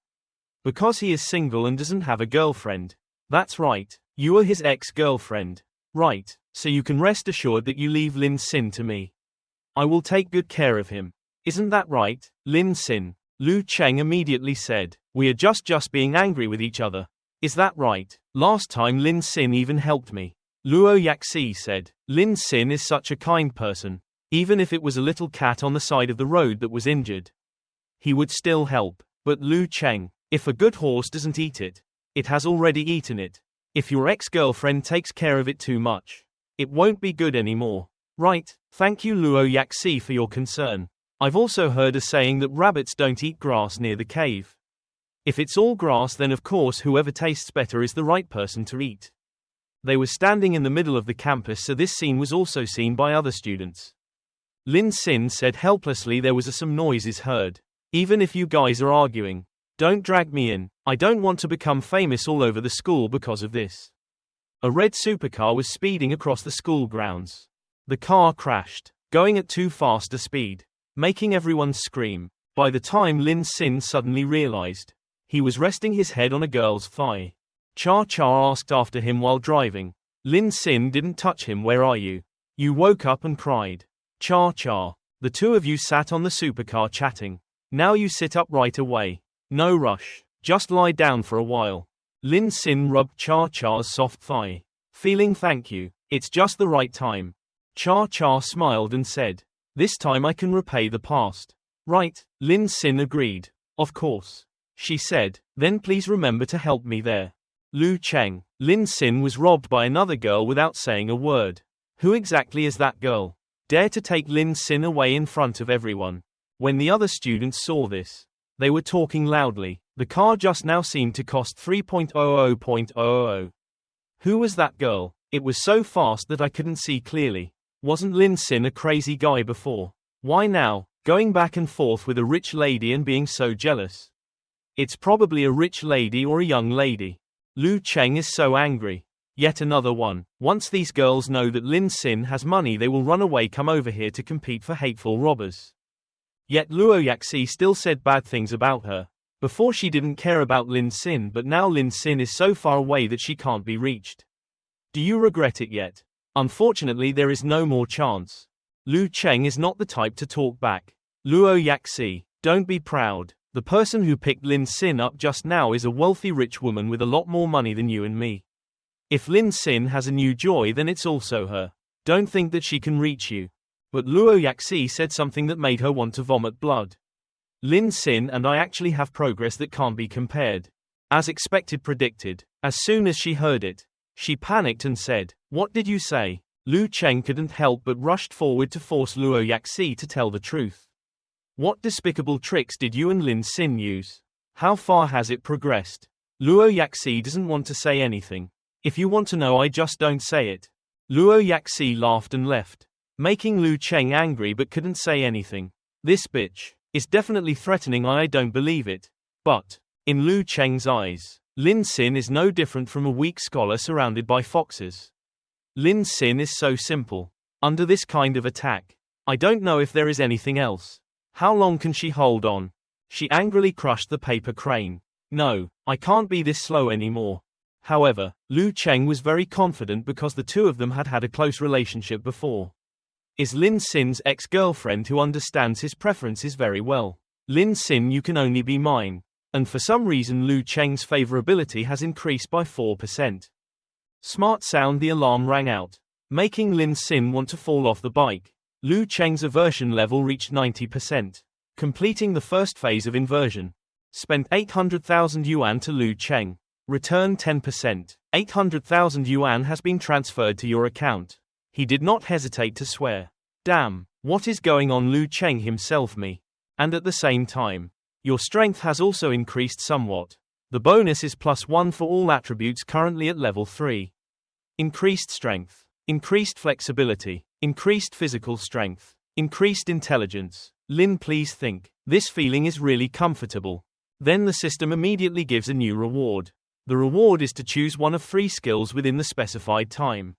Because he is single and doesn't have a girlfriend. That's right. You are his ex-girlfriend. Right. So you can rest assured that you leave Lin Xin to me. I will take good care of him. Isn't that right, Lin Xin? Lu Chang immediately said. We are just being angry with each other. Is that right? Last time Lin Xin even helped me. Luo Yaki said. Lin Xin is such a kind person. Even if it was a little cat on the side of the road that was injured, he would still help. But Lu Chang, if a good horse doesn't eat it, it has already eaten it. If your ex-girlfriend takes care of it too much, it won't be good anymore. Right, thank you Luo Yaki for your concern. I've also heard a saying that rabbits don't eat grass near the cave. If it's all grass then of course whoever tastes better is the right person to eat. They were standing in the middle of the campus so this scene was also seen by other students. Lin Xin said helplessly there was some noises heard. Even if you guys are arguing, don't drag me in. I don't want to become famous all over the school because of this. A red supercar was speeding across the school grounds. The car crashed, going at too fast a speed, making everyone scream. By the time Lin Xin suddenly realized, he was resting his head on a girl's thigh. Cha asked after him while driving. Lin Xin didn't touch him. Where are you? You woke up and cried. Cha. The two of you sat on the supercar chatting. Now you sit up right away. No rush. Just lie down for a while. Lin Xin rubbed Cha's soft thigh. Feeling thank you. It's just the right time. Cha smiled and said. This time I can repay the past. Right, Lin Xin agreed. Of course. She said, then please remember to help me there. Lu Chang. Lin Xin was robbed by another girl without saying a word. Who exactly is that girl? Dare to take Lin Xin away in front of everyone. When the other students saw this, they were talking loudly. The car just now seemed to cost 3.00.00. Who was that girl? It was so fast that I couldn't see clearly. Wasn't Lin Xin a crazy guy before? Why now, going back and forth with a rich lady and being so jealous? It's probably a rich lady or a young lady. Lu Chang is so angry. Yet another one. Once these girls know that Lin Xin has money they will run away come over here to compete for hateful robbers. Yet Luo Yaki still said bad things about her. Before she didn't care about Lin Xin but now Lin Xin is so far away that she can't be reached. Do you regret it yet? Unfortunately there is no more chance. Lu Chang is not the type to talk back. Luo Yaki, don't be proud. The person who picked Lin Xin up just now is a wealthy rich woman with a lot more money than you and me. If Lin Xin has a new joy then it's also her. Don't think that she can reach you. But Luo Yaki said something that made her want to vomit blood. Lin Xin and I actually have progress that can't be compared. As expected predicted. As soon as she heard it, she panicked and said, what did you say? Lu Chang couldn't help but rushed forward to force Luo Yaki to tell the truth. What despicable tricks did you and Lin Xin use? How far has it progressed? Luo Yaki doesn't want to say anything. If you want to know I just don't say it. Luo Yaki laughed and left, making Lu Chang angry but couldn't say anything. This bitch is definitely threatening. I don't believe it. But, in Lu Chang's eyes, Lin Xin is no different from a weak scholar surrounded by foxes. Lin Xin is so simple. Under this kind of attack, I don't know if there is anything else. How long can she hold on? She angrily crushed the paper crane. No, I can't be this slow anymore. However, Lu Chang was very confident because the two of them had had a close relationship before. Is Lin Xin's ex-girlfriend who understands his preferences very well. Lin Xin you can only be mine. And for some reason Lu Chang's favorability has increased by 4%. Smart sound the alarm rang out, making Lin Xin want to fall off the bike. Lu Chang's aversion level reached 90%. Completing the first phase of inversion. Spent 800,000 yuan to Lu Chang. Return 10%. 800,000 yuan has been transferred to your account. He did not hesitate to swear. Damn, what is going on? Lu Chang himself me. And at the same time, your strength has also increased somewhat. The bonus is +1 for all attributes currently at level 3. Increased strength. Increased flexibility. Increased physical strength. Increased intelligence. Lin please think. This feeling is really comfortable. Then the system immediately gives a new reward. The reward is to choose one of 3 skills within the specified time.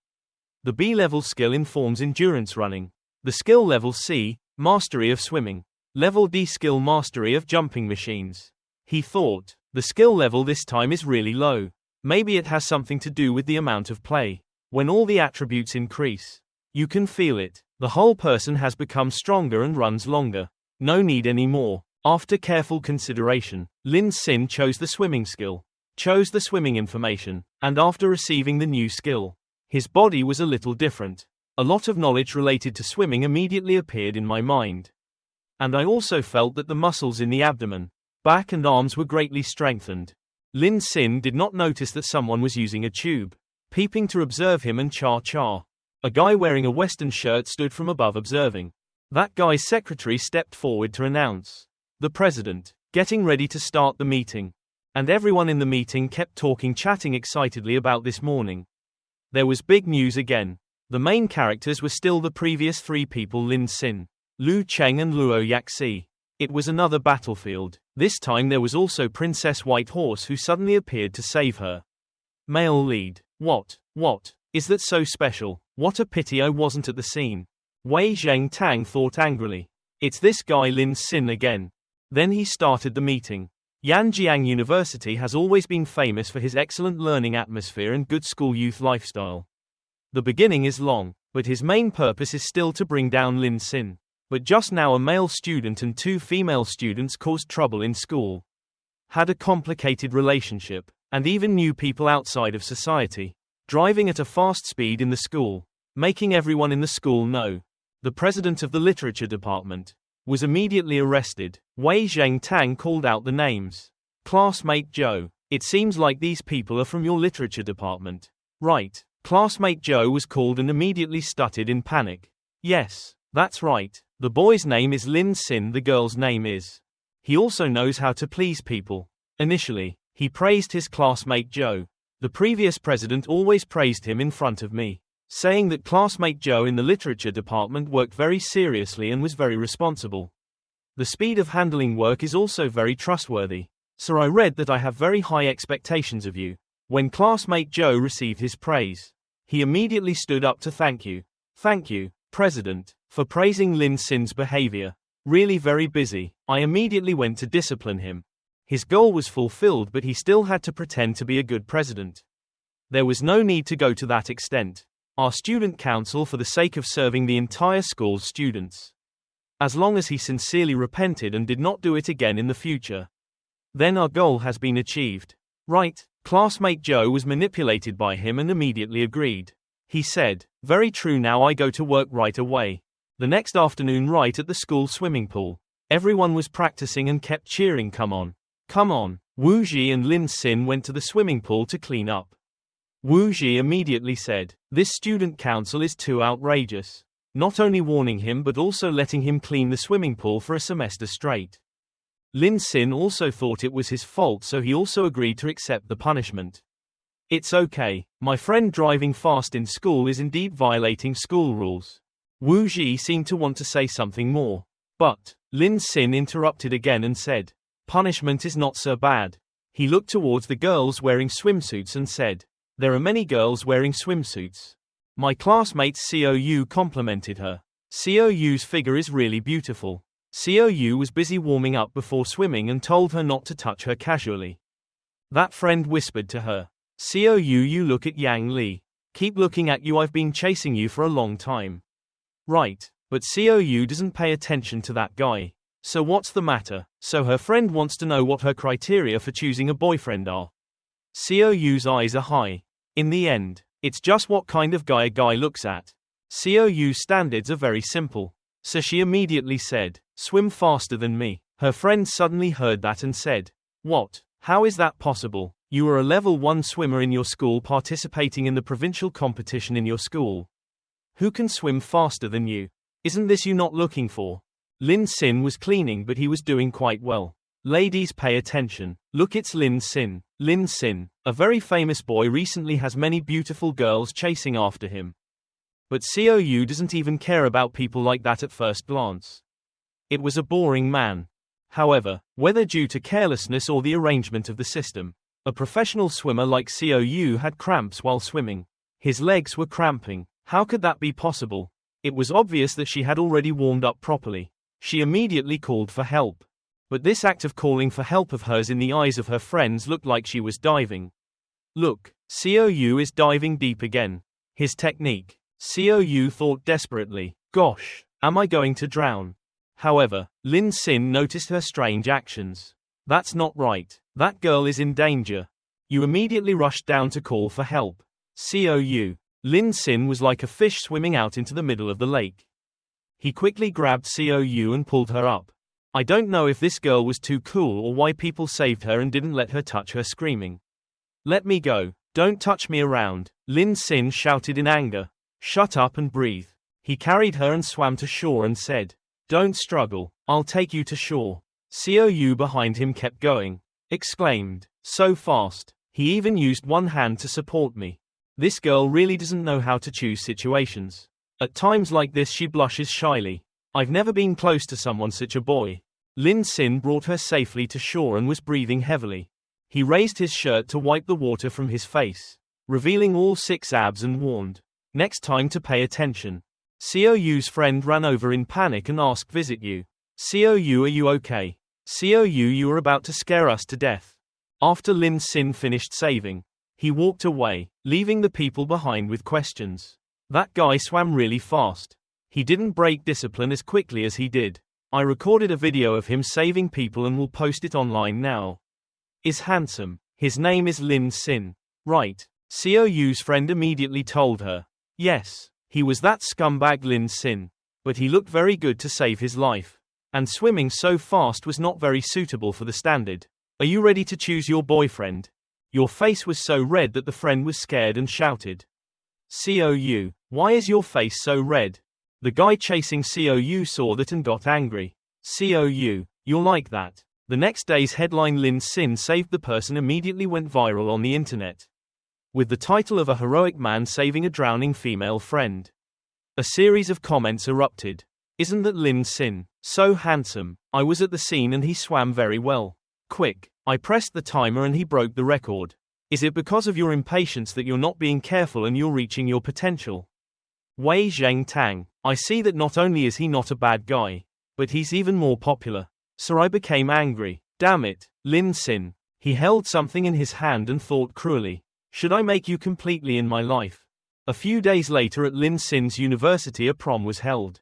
The B-level skill informs endurance running. The skill level C, mastery of swimming. Level D skill mastery of jumping machines. He thought, the skill level this time is really low. Maybe it has something to do with the amount of play. When all the attributes increase, you can feel it. The whole person has become stronger and runs longer. No need anymore. After careful consideration, Lin Xin chose the swimming skill, chose the swimming information, and after receiving the new skill, his body was a little different. A lot of knowledge related to swimming immediately appeared in my mind. And I also felt that the muscles in the abdomen, back and arms were greatly strengthened. Lin Xin did not notice that someone was using a tube, peeping to observe him and cha-cha. A guy wearing a western shirt stood from above observing. That guy's secretary stepped forward to announce, the president, getting ready to start the meeting. And everyone in the meeting kept talking, chatting excitedly about this morning. There was big news again. The main characters were still the previous 3 people, Lin Xin, Lu Chang and Luo Yaki. It was another battlefield. This time there was also Princess White Horse, who suddenly appeared to save her. Male lead. What? Is that so special? What a pity I wasn't at the scene. Wei Zheng-tang thought angrily. It's this guy Lin Xin again. Then he started the meeting. Yanjiang University has always been famous for his excellent learning atmosphere and good school youth lifestyle. The beginning is long, but his main purpose is still to bring down Lin Xin. But just now a male student and 2 female students caused trouble in school. Had a complicated relationship, and even knew people outside of society. Driving at a fast speed in the school, making everyone in the school know. The president of the literature department was immediately arrested. Wei Zheng-tang called out the names. Classmate Joe, it seems like these people are from your literature department. Right. Classmate Joe was called and immediately stuttered in panic. Yes, that's right. The boy's name is Lin Xin, the girl's name is. He also knows how to please people. Initially, he praised his classmate Joe. The previous president always praised him in front of me, saying that classmate Joe in the literature department worked very seriously and was very responsible. The speed of handling work is also very trustworthy. So I read that I have very high expectations of you. When classmate Joe received his praise, he immediately stood up to thank you. Thank you, President, for praising Lin Xin's behavior. Really very busy. I immediately went to discipline him. His goal was fulfilled, but he still had to pretend to be a good president. There was no need to go to that extent. Our student council, for the sake of serving the entire school's students. As long as he sincerely repented and did not do it again in the future, then our goal has been achieved. Right, classmate Joe was manipulated by him and immediately agreed. He said, very true, now I go to work right away. The next afternoon, right at the school swimming pool, everyone was practicing and kept cheering, come on. Come on. Wu Ji and Lin Xin went to the swimming pool to clean up. Wu Ji immediately said, this student council is too outrageous. Not only warning him but also letting him clean the swimming pool for a semester straight. Lin Xin also thought it was his fault, so he also agreed to accept the punishment. It's okay, my friend driving fast in school is indeed violating school rules. Wu Ji seemed to want to say something more, but Lin Xin interrupted again and said, punishment is not so bad. He looked towards the girls wearing swimsuits and said, there are many girls wearing swimsuits. My classmate Xiu complimented her. Xiu's figure is really beautiful. Xiu was busy warming up before swimming and told her not to touch her casually. That friend whispered to her, Xiu, you look at Yang Li. Keep looking at you, I've been chasing you for a long time. Right, but Xiu doesn't pay attention to that guy. So what's the matter? So her friend wants to know what her criteria for choosing a boyfriend are. Xiu's eyes are high. In the end, it's just what kind of guy a guy looks at. Xiu's standards are very simple. So she immediately said, swim faster than me. Her friend suddenly heard that and said, what? How is that possible? You are a level 1 swimmer in your school participating in the provincial competition in your school. Who can swim faster than you? Isn't this you not looking for? Lin Xin was cleaning, but he was doing quite well. Ladies, pay attention. Look, it's Lin Xin. Lin Xin, a very famous boy, recently has many beautiful girls chasing after him. But Xiu doesn't even care about people like that at first glance. It was a boring man. However, whether due to carelessness or the arrangement of the system, a professional swimmer like Xiao had cramps while swimming. His legs were cramping. How could that be possible? It was obvious that she had already warmed up properly. She immediately called for help. But this act of calling for help of hers in the eyes of her friends looked like she was diving. Look, Xiao is diving deep again. His technique. Xiao thought desperately. Gosh, am I going to drown? However, Lin Xin noticed her strange actions. That's not right. That girl is in danger. You immediately rushed down to call for help. Xiao. Lin Xin was like a fish swimming out into the middle of the lake. He quickly grabbed Xiao and pulled her up. I don't know if this girl was too cool or why people saved her and didn't let her touch her, screaming. Let me go. Don't touch me around. Lin Xin shouted in anger. Shut up and breathe. He carried her and swam to shore and said, Don't struggle. I'll take you to shore. Xiao behind him kept going. Exclaimed. So fast. He even used one hand to support me. This girl really doesn't know how to choose situations. At times like this she blushes shyly. I've never been close to someone such a boy. Lin Xin brought her safely to shore and was breathing heavily. He raised his shirt to wipe the water from his face, revealing all 6 abs and warned, next time to pay attention. Xiao's friend ran over in panic and asked, Visit you. Xiao, are you okay? Xiao, you are about to scare us to death. After Lin Xin finished saving, he walked away, leaving the people behind with questions. That guy swam really fast. He didn't break discipline as quickly as he did. I recorded a video of him saving people and will post it online now. Is handsome. His name is Lin Xin. Right. Xiao's friend immediately told her. Yes, he was that scumbag Lin Xin. But he looked very good to save his life. And swimming so fast was not very suitable for the standard. Are you ready to choose your boyfriend? Your face was so red that the friend was scared and shouted. Xiao, why is your face so red? The guy chasing Xiao saw that and got angry. Xiao, you're like that. The next day's headline, Lin Xin saved the person, immediately went viral on the internet. With the title of a heroic man saving a drowning female friend. A series of comments erupted. Isn't that Lin Xin so handsome? I was at the scene and he swam very well. Quick, I pressed the timer and he broke the record. Is it because of your impatience that you're not being careful and you're reaching your potential? Wei Zheng Tang. I see that not only is he not a bad guy, but he's even more popular. So I became angry. Damn it, Lin Xin. He held something in his hand and thought cruelly. Should I make you completely in my life? A few days later at Lin Xin's university a prom was held.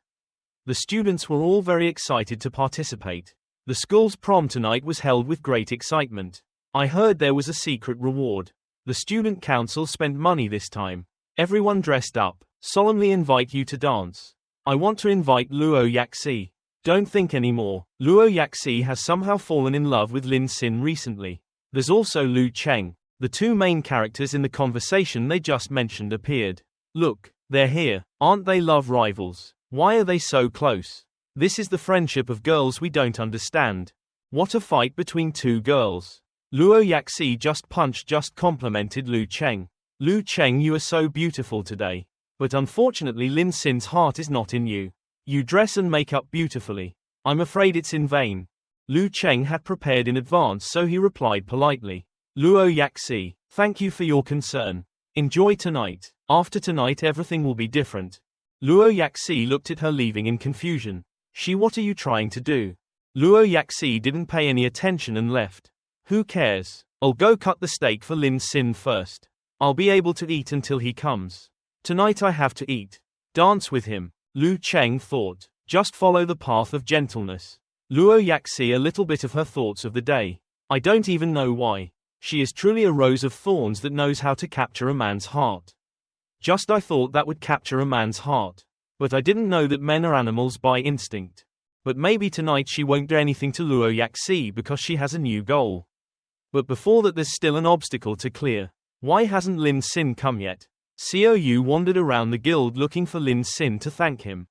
The students were all very excited to participate. The school's prom tonight was held with great excitement. I heard there was a secret reward. The student council spent money this time. Everyone dressed up. Solemnly invite you to dance. I want to invite Luo Yaki. Don't think anymore. Luo Yaki has somehow fallen in love with Lin Xin recently. There's also Lu Chang. The 2 main characters in the conversation they just mentioned appeared. Look, they're here. Aren't they love rivals? Why are they so close? This is the friendship of girls we don't understand. What a fight between 2 girls. Luo Yaki just complimented Lu Chang. Lu Chang, you are so beautiful today. But unfortunately Lin Xin's heart is not in you. You dress and make up beautifully. I'm afraid it's in vain. Lu Chang had prepared in advance, so he replied politely. Luo Yaki, thank you for your concern. Enjoy tonight. After tonight everything will be different. Luo Yaki looked at her, leaving in confusion. What are you trying to do? Luo Yaki didn't pay any attention and left. Who cares? I'll go cut the steak for Lin Xin first. I'll be able to eat until he comes. Tonight I have to eat. Dance with him. Lu Chang thought. Just follow the path of gentleness. Luo Yaki, a little bit of her thoughts of the day. I don't even know why. She is truly a rose of thorns that knows how to capture a man's heart. I thought that would capture a man's heart. But I didn't know that men are animals by instinct. But maybe tonight she won't do anything to Luo Yaki because she has a new goal. But before that there's still an obstacle to clear. Why hasn't Lin Xin come yet? Xiao wandered around the guild looking for Lin Xin to thank him.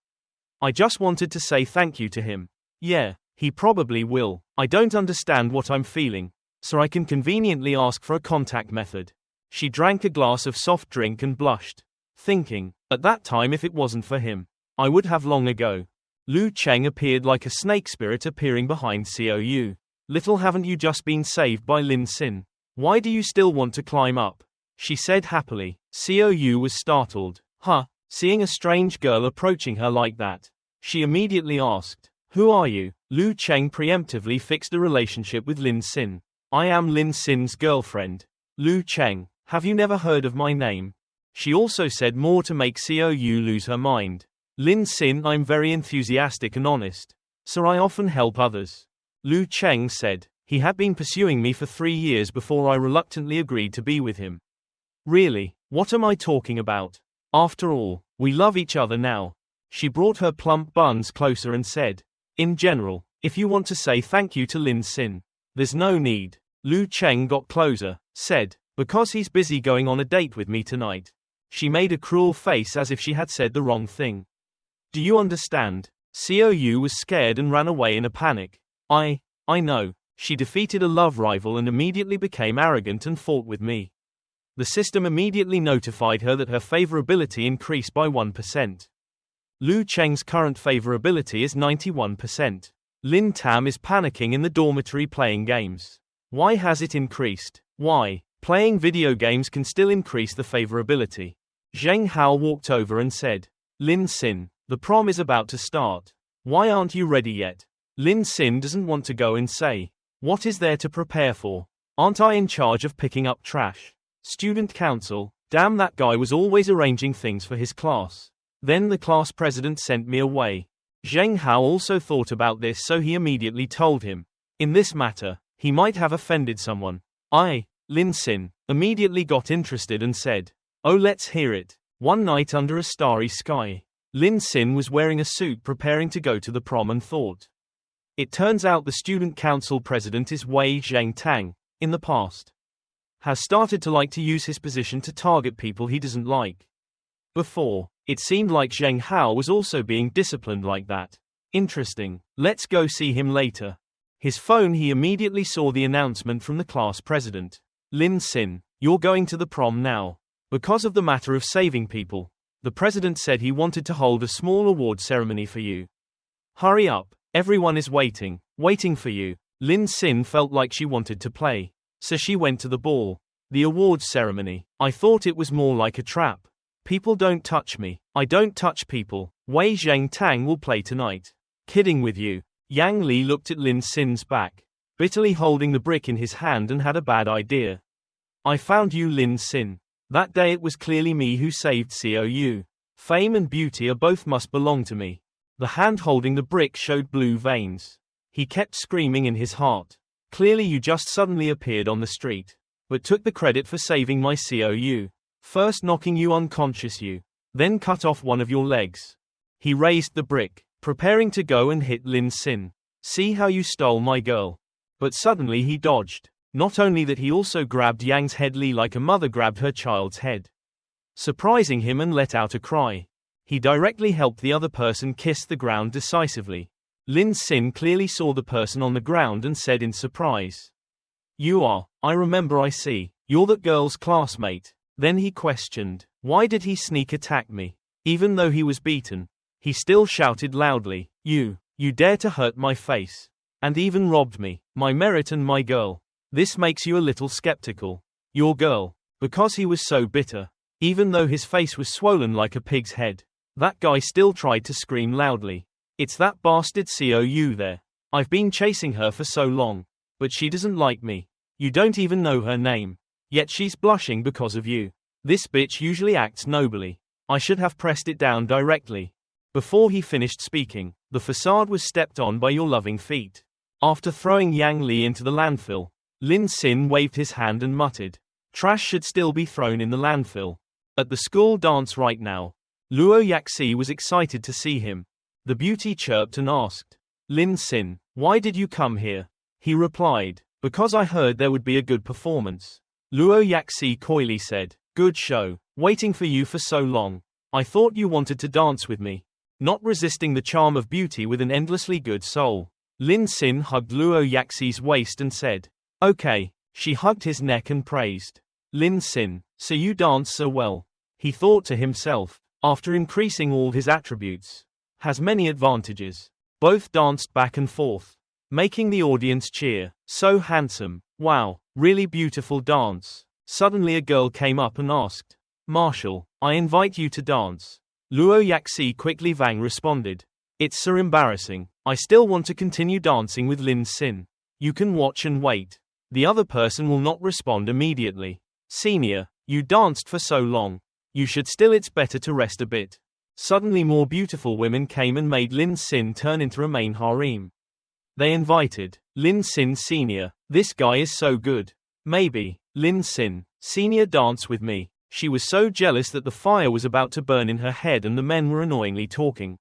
I just wanted to say thank you to him. Yeah, he probably will. I don't understand what I'm feeling. So I can conveniently ask for a contact method. She drank a glass of soft drink and blushed. Thinking, at that time if it wasn't for him, I would have long ago. Lu Chang appeared like a snake spirit appearing behind Xiao. Little haven't you just been saved by Lin Xin? Why do you still want to climb up? She said happily. Xiao was startled. Huh? Seeing a strange girl approaching her like that. She immediately asked, who are you? Lu Chang preemptively fixed a relationship with Lin Xin. I am Lin Xin's girlfriend. Lu Chang, have you never heard of my name? She also said more to make Xiao lose her mind. Lin Xin, I'm very enthusiastic and honest. So I often help others. Lu Chang said. He had been pursuing me for 3 years before I reluctantly agreed to be with him. Really? What am I talking about? After all, we love each other now. She brought her plump buns closer and said, in general, if you want to say thank you to Lin Xin, there's no need. Lu Chang got closer, said, because he's busy going on a date with me tonight. She made a cruel face as if she had said the wrong thing. Do you understand? Xiao was scared and ran away in a panic. I know. She defeated a love rival and immediately became arrogant and fought with me. The system immediately notified her that her favorability increased by 1%. Lu Cheng's current favorability is 91%. Lin Tam is panicking in the dormitory playing games. Why has it increased? Why? Playing video games can still increase the favorability. Zheng Hao walked over and said, Lin Xin, the prom is about to start. Why aren't you ready yet? Lin Xin doesn't want to go and say, what is there to prepare for? Aren't I in charge of picking up trash? Student council, damn, that guy was always arranging things for his class. Then the class president sent me away. Zheng Hao also thought about this, so he immediately told him. In this matter, he might have offended someone. Lin Xin, immediately got interested and said, oh, let's hear it. One night under a starry sky. Lin Xin was wearing a suit preparing to go to the prom and thought. It turns out the student council president is Wei Zhangtang, in the past. Has started to like to use his position to target people he doesn't like. Before, it seemed like Zheng Hao was also being disciplined like that. Interesting, let's go see him later. His phone, he immediately saw the announcement from the class president. Lin Xin, you're going to the prom now. Because of the matter of saving people, the president said he wanted to hold a small award ceremony for you. Hurry up, everyone is waiting for you. Lin Xin felt like she wanted to play. So she went to the ball. The awards ceremony. I thought it was more like a trap. People don't touch me. I don't touch people. Wei Zhangtang will play tonight. Kidding with you. Yang Li looked at Lin Xin's back, bitterly holding the brick in his hand, and had a bad idea. I found you, Lin Xin. That day it was clearly me who saved Xiao. Fame and beauty are both must belong to me. The hand holding the brick showed blue veins. He kept screaming in his heart. Clearly you just suddenly appeared on the street, but took the credit for saving my Xiao. First knocking you unconscious, then cut off one of your legs. He raised the brick, preparing to go and hit Lin Xin. See how you stole my girl. But suddenly he dodged. Not only that, he also grabbed Yang's head Li like a mother grabbed her child's head, surprising him, and let out a cry. He directly helped the other person kiss the ground decisively. Lin Xin clearly saw the person on the ground and said in surprise, you are, I remember, I see, you're that girl's classmate. Then he questioned, why did he sneak attack me? Even though he was beaten, he still shouted loudly, you dare to hurt my face. And even robbed me, my merit and my girl. This makes you a little skeptical. Your girl. Because he was so bitter. Even though his face was swollen like a pig's head, that guy still tried to scream loudly. It's that bastard Xiao there. I've been chasing her for so long. But she doesn't like me. You don't even know her name. Yet she's blushing because of you. This bitch usually acts nobly. I should have pressed it down directly. Before he finished speaking, the facade was stepped on by your loving feet. After throwing Yang Li into the landfill, Lin Xin waved his hand and muttered, trash should still be thrown in the landfill. At the school dance right now. Luo Yaki was excited to see him. The beauty chirped and asked, Lin Xin, why did you come here? He replied, because I heard there would be a good performance. Luo Yaki coyly said, good show, waiting for you for so long. I thought you wanted to dance with me. Not resisting the charm of beauty with an endlessly good soul. Lin Xin hugged Luo Yaki's waist and said, okay. She hugged his neck and praised. Lin Xin, so you dance so well. He thought to himself, after increasing all his attributes. has many advantages. Both danced back and forth, making the audience cheer. So handsome. Wow, really beautiful dance. Suddenly a girl came up and asked, Marshall, I invite you to dance. Luo Yaki quickly Vang responded. It's so embarrassing. I still want to continue dancing with Lin Xin. You can watch and wait. The other person will not respond immediately. Senior, you danced for so long. You should still, it's better to rest a bit. Suddenly more beautiful women came and made Lin Xin turn into a main harem. They invited Lin Xin Senior. This guy is so good. Maybe Lin Xin Senior dance with me. She was so jealous that the fire was about to burn in her head and the men were annoyingly talking.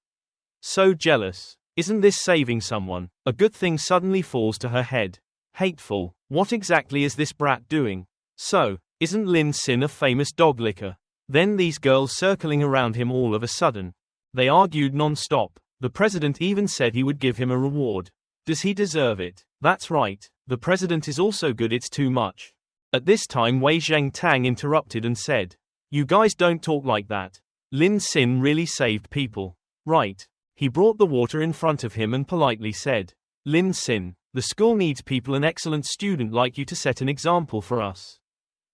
So jealous. Isn't this saving someone? A good thing suddenly falls to her head. Hateful. What exactly is this brat doing? So, isn't Lin Xin a famous dog licker? Then these girls circling around him all of a sudden. They argued non-stop. The president even said he would give him a reward. Does he deserve it? That's right. The president is also good, it's too much. At this time Wei Zhengtang interrupted and said, You guys don't talk like that. Lin Xin really saved people. Right. He brought the water in front of him and politely said, Lin Xin, the school needs people, an excellent student like you to set an example for us.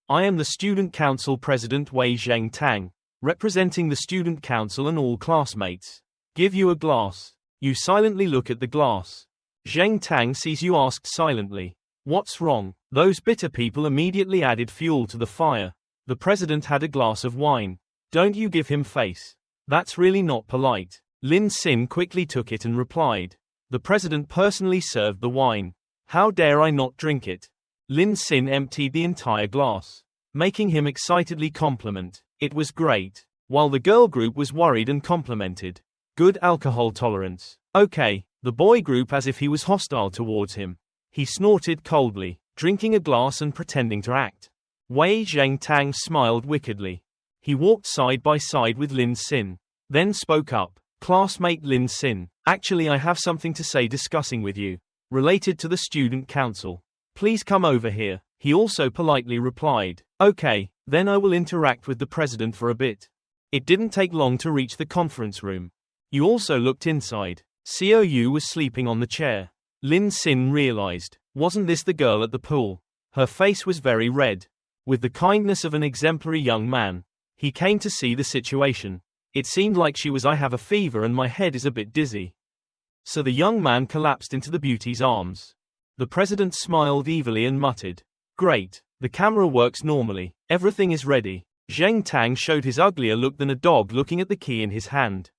I am the student council president Wei Zhengtang, representing the student council and all classmates. Give you a glass. You silently look at the glass. Zhengtang sees you, asked silently. What's wrong? Those bitter people immediately added fuel to the fire. The president had a glass of wine. Don't you give him face. That's really not polite. Lin Xin quickly took it and replied. The president personally served the wine. How dare I not drink it? Lin Xin emptied the entire glass, making him excitedly compliment. It was great. While the girl group was worried and complimented. Good alcohol tolerance. Okay, the boy group as if he was hostile towards him. He snorted coldly, drinking a glass and pretending to act. Wei Zhengtang smiled wickedly. He walked side by side with Lin Xin, then spoke up. Classmate Lin Xin, actually I have something to say discussing with you, related to the student council. Please come over here. He also politely replied. Okay, then I will interact with the president for a bit. It didn't take long to reach the conference room. You also looked inside. Xiao Yu was sleeping on the chair. Lin Xin realized, wasn't this the girl at the pool? Her face was very red. With the kindness of an exemplary young man, he came to see the situation. It seemed like she was, I have a fever and my head is a bit dizzy. So the young man collapsed into the beauty's arms. The president smiled evilly and muttered. Great, the camera works normally, everything is ready. Zhengtang showed his uglier look than a dog looking at the key in his hand.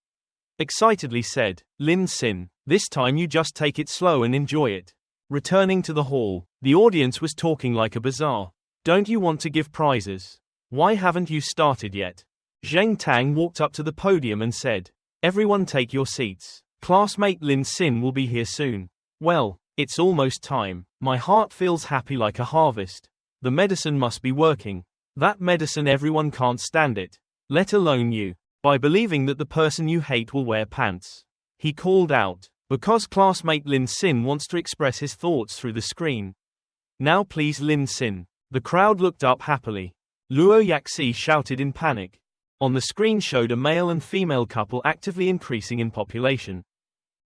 Excitedly said, Lin Xin, this time you just take it slow and enjoy it. Returning to the hall, the audience was talking like a bazaar. Don't you want to give prizes? Why haven't you started yet? Zhengtang walked up to the podium and said, Everyone take your seats. Classmate Lin Xin will be here soon. Well, it's almost time. My heart feels happy like a harvest. The medicine must be working. That medicine, everyone can't stand it. Let alone you. By believing that the person you hate will wear pants. He called out, because classmate Lin Xin wants to express his thoughts through the screen. Now please Lin Xin. The crowd looked up happily. Luo Yaki shouted in panic. On the screen showed a male and female couple actively increasing in population.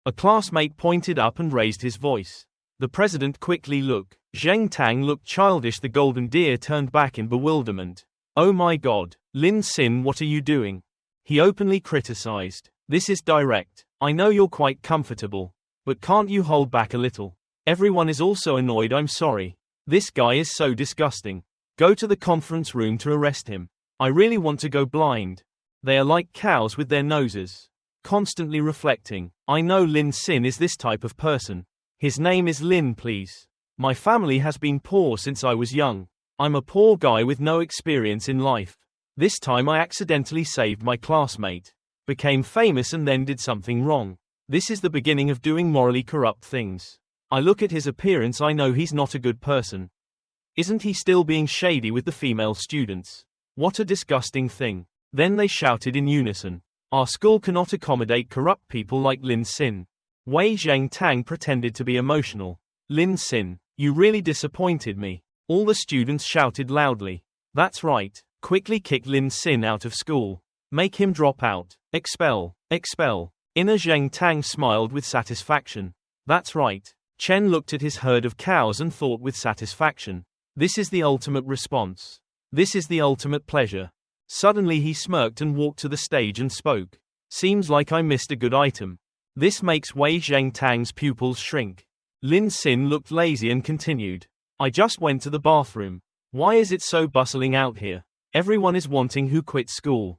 A classmate pointed up and raised his voice. The president quickly looked. Zhengtang looked childish. The golden deer turned back in bewilderment. Oh my god, Lin Xin, what are you doing? He openly criticized. This is direct. I know you're quite comfortable. But can't you hold back a little? Everyone is also annoyed. I'm sorry. This guy is so disgusting. Go to the conference room to arrest him. I really want to go blind. They are like cows with their noses. Constantly reflecting. I know Lin Xin is this type of person. His name is Lin, please. My family has been poor since I was young. I'm a poor guy with no experience in life. This time I accidentally saved my classmate. Became famous and then did something wrong. This is the beginning of doing morally corrupt things. I look at his appearance, I know he's not a good person. Isn't he still being shady with the female students? What a disgusting thing. Then they shouted in unison. Our school cannot accommodate corrupt people like Lin Xin. Wei Zhengtang pretended to be emotional. Lin Xin, you really disappointed me. All the students shouted loudly. That's right. Quickly kick Lin Xin out of school. Make him drop out. Expel. Expel. Inner Zheng Tang smiled with satisfaction. That's right. Chen looked at his herd of cows and thought with satisfaction. This is the ultimate response. This is the ultimate pleasure. Suddenly he smirked and walked to the stage and spoke. Seems like I missed a good item. This makes Wei Zhengtang's pupils shrink. Lin Xin looked lazy and continued. I just went to the bathroom. Why is it so bustling out here? Everyone is wanting who quit school.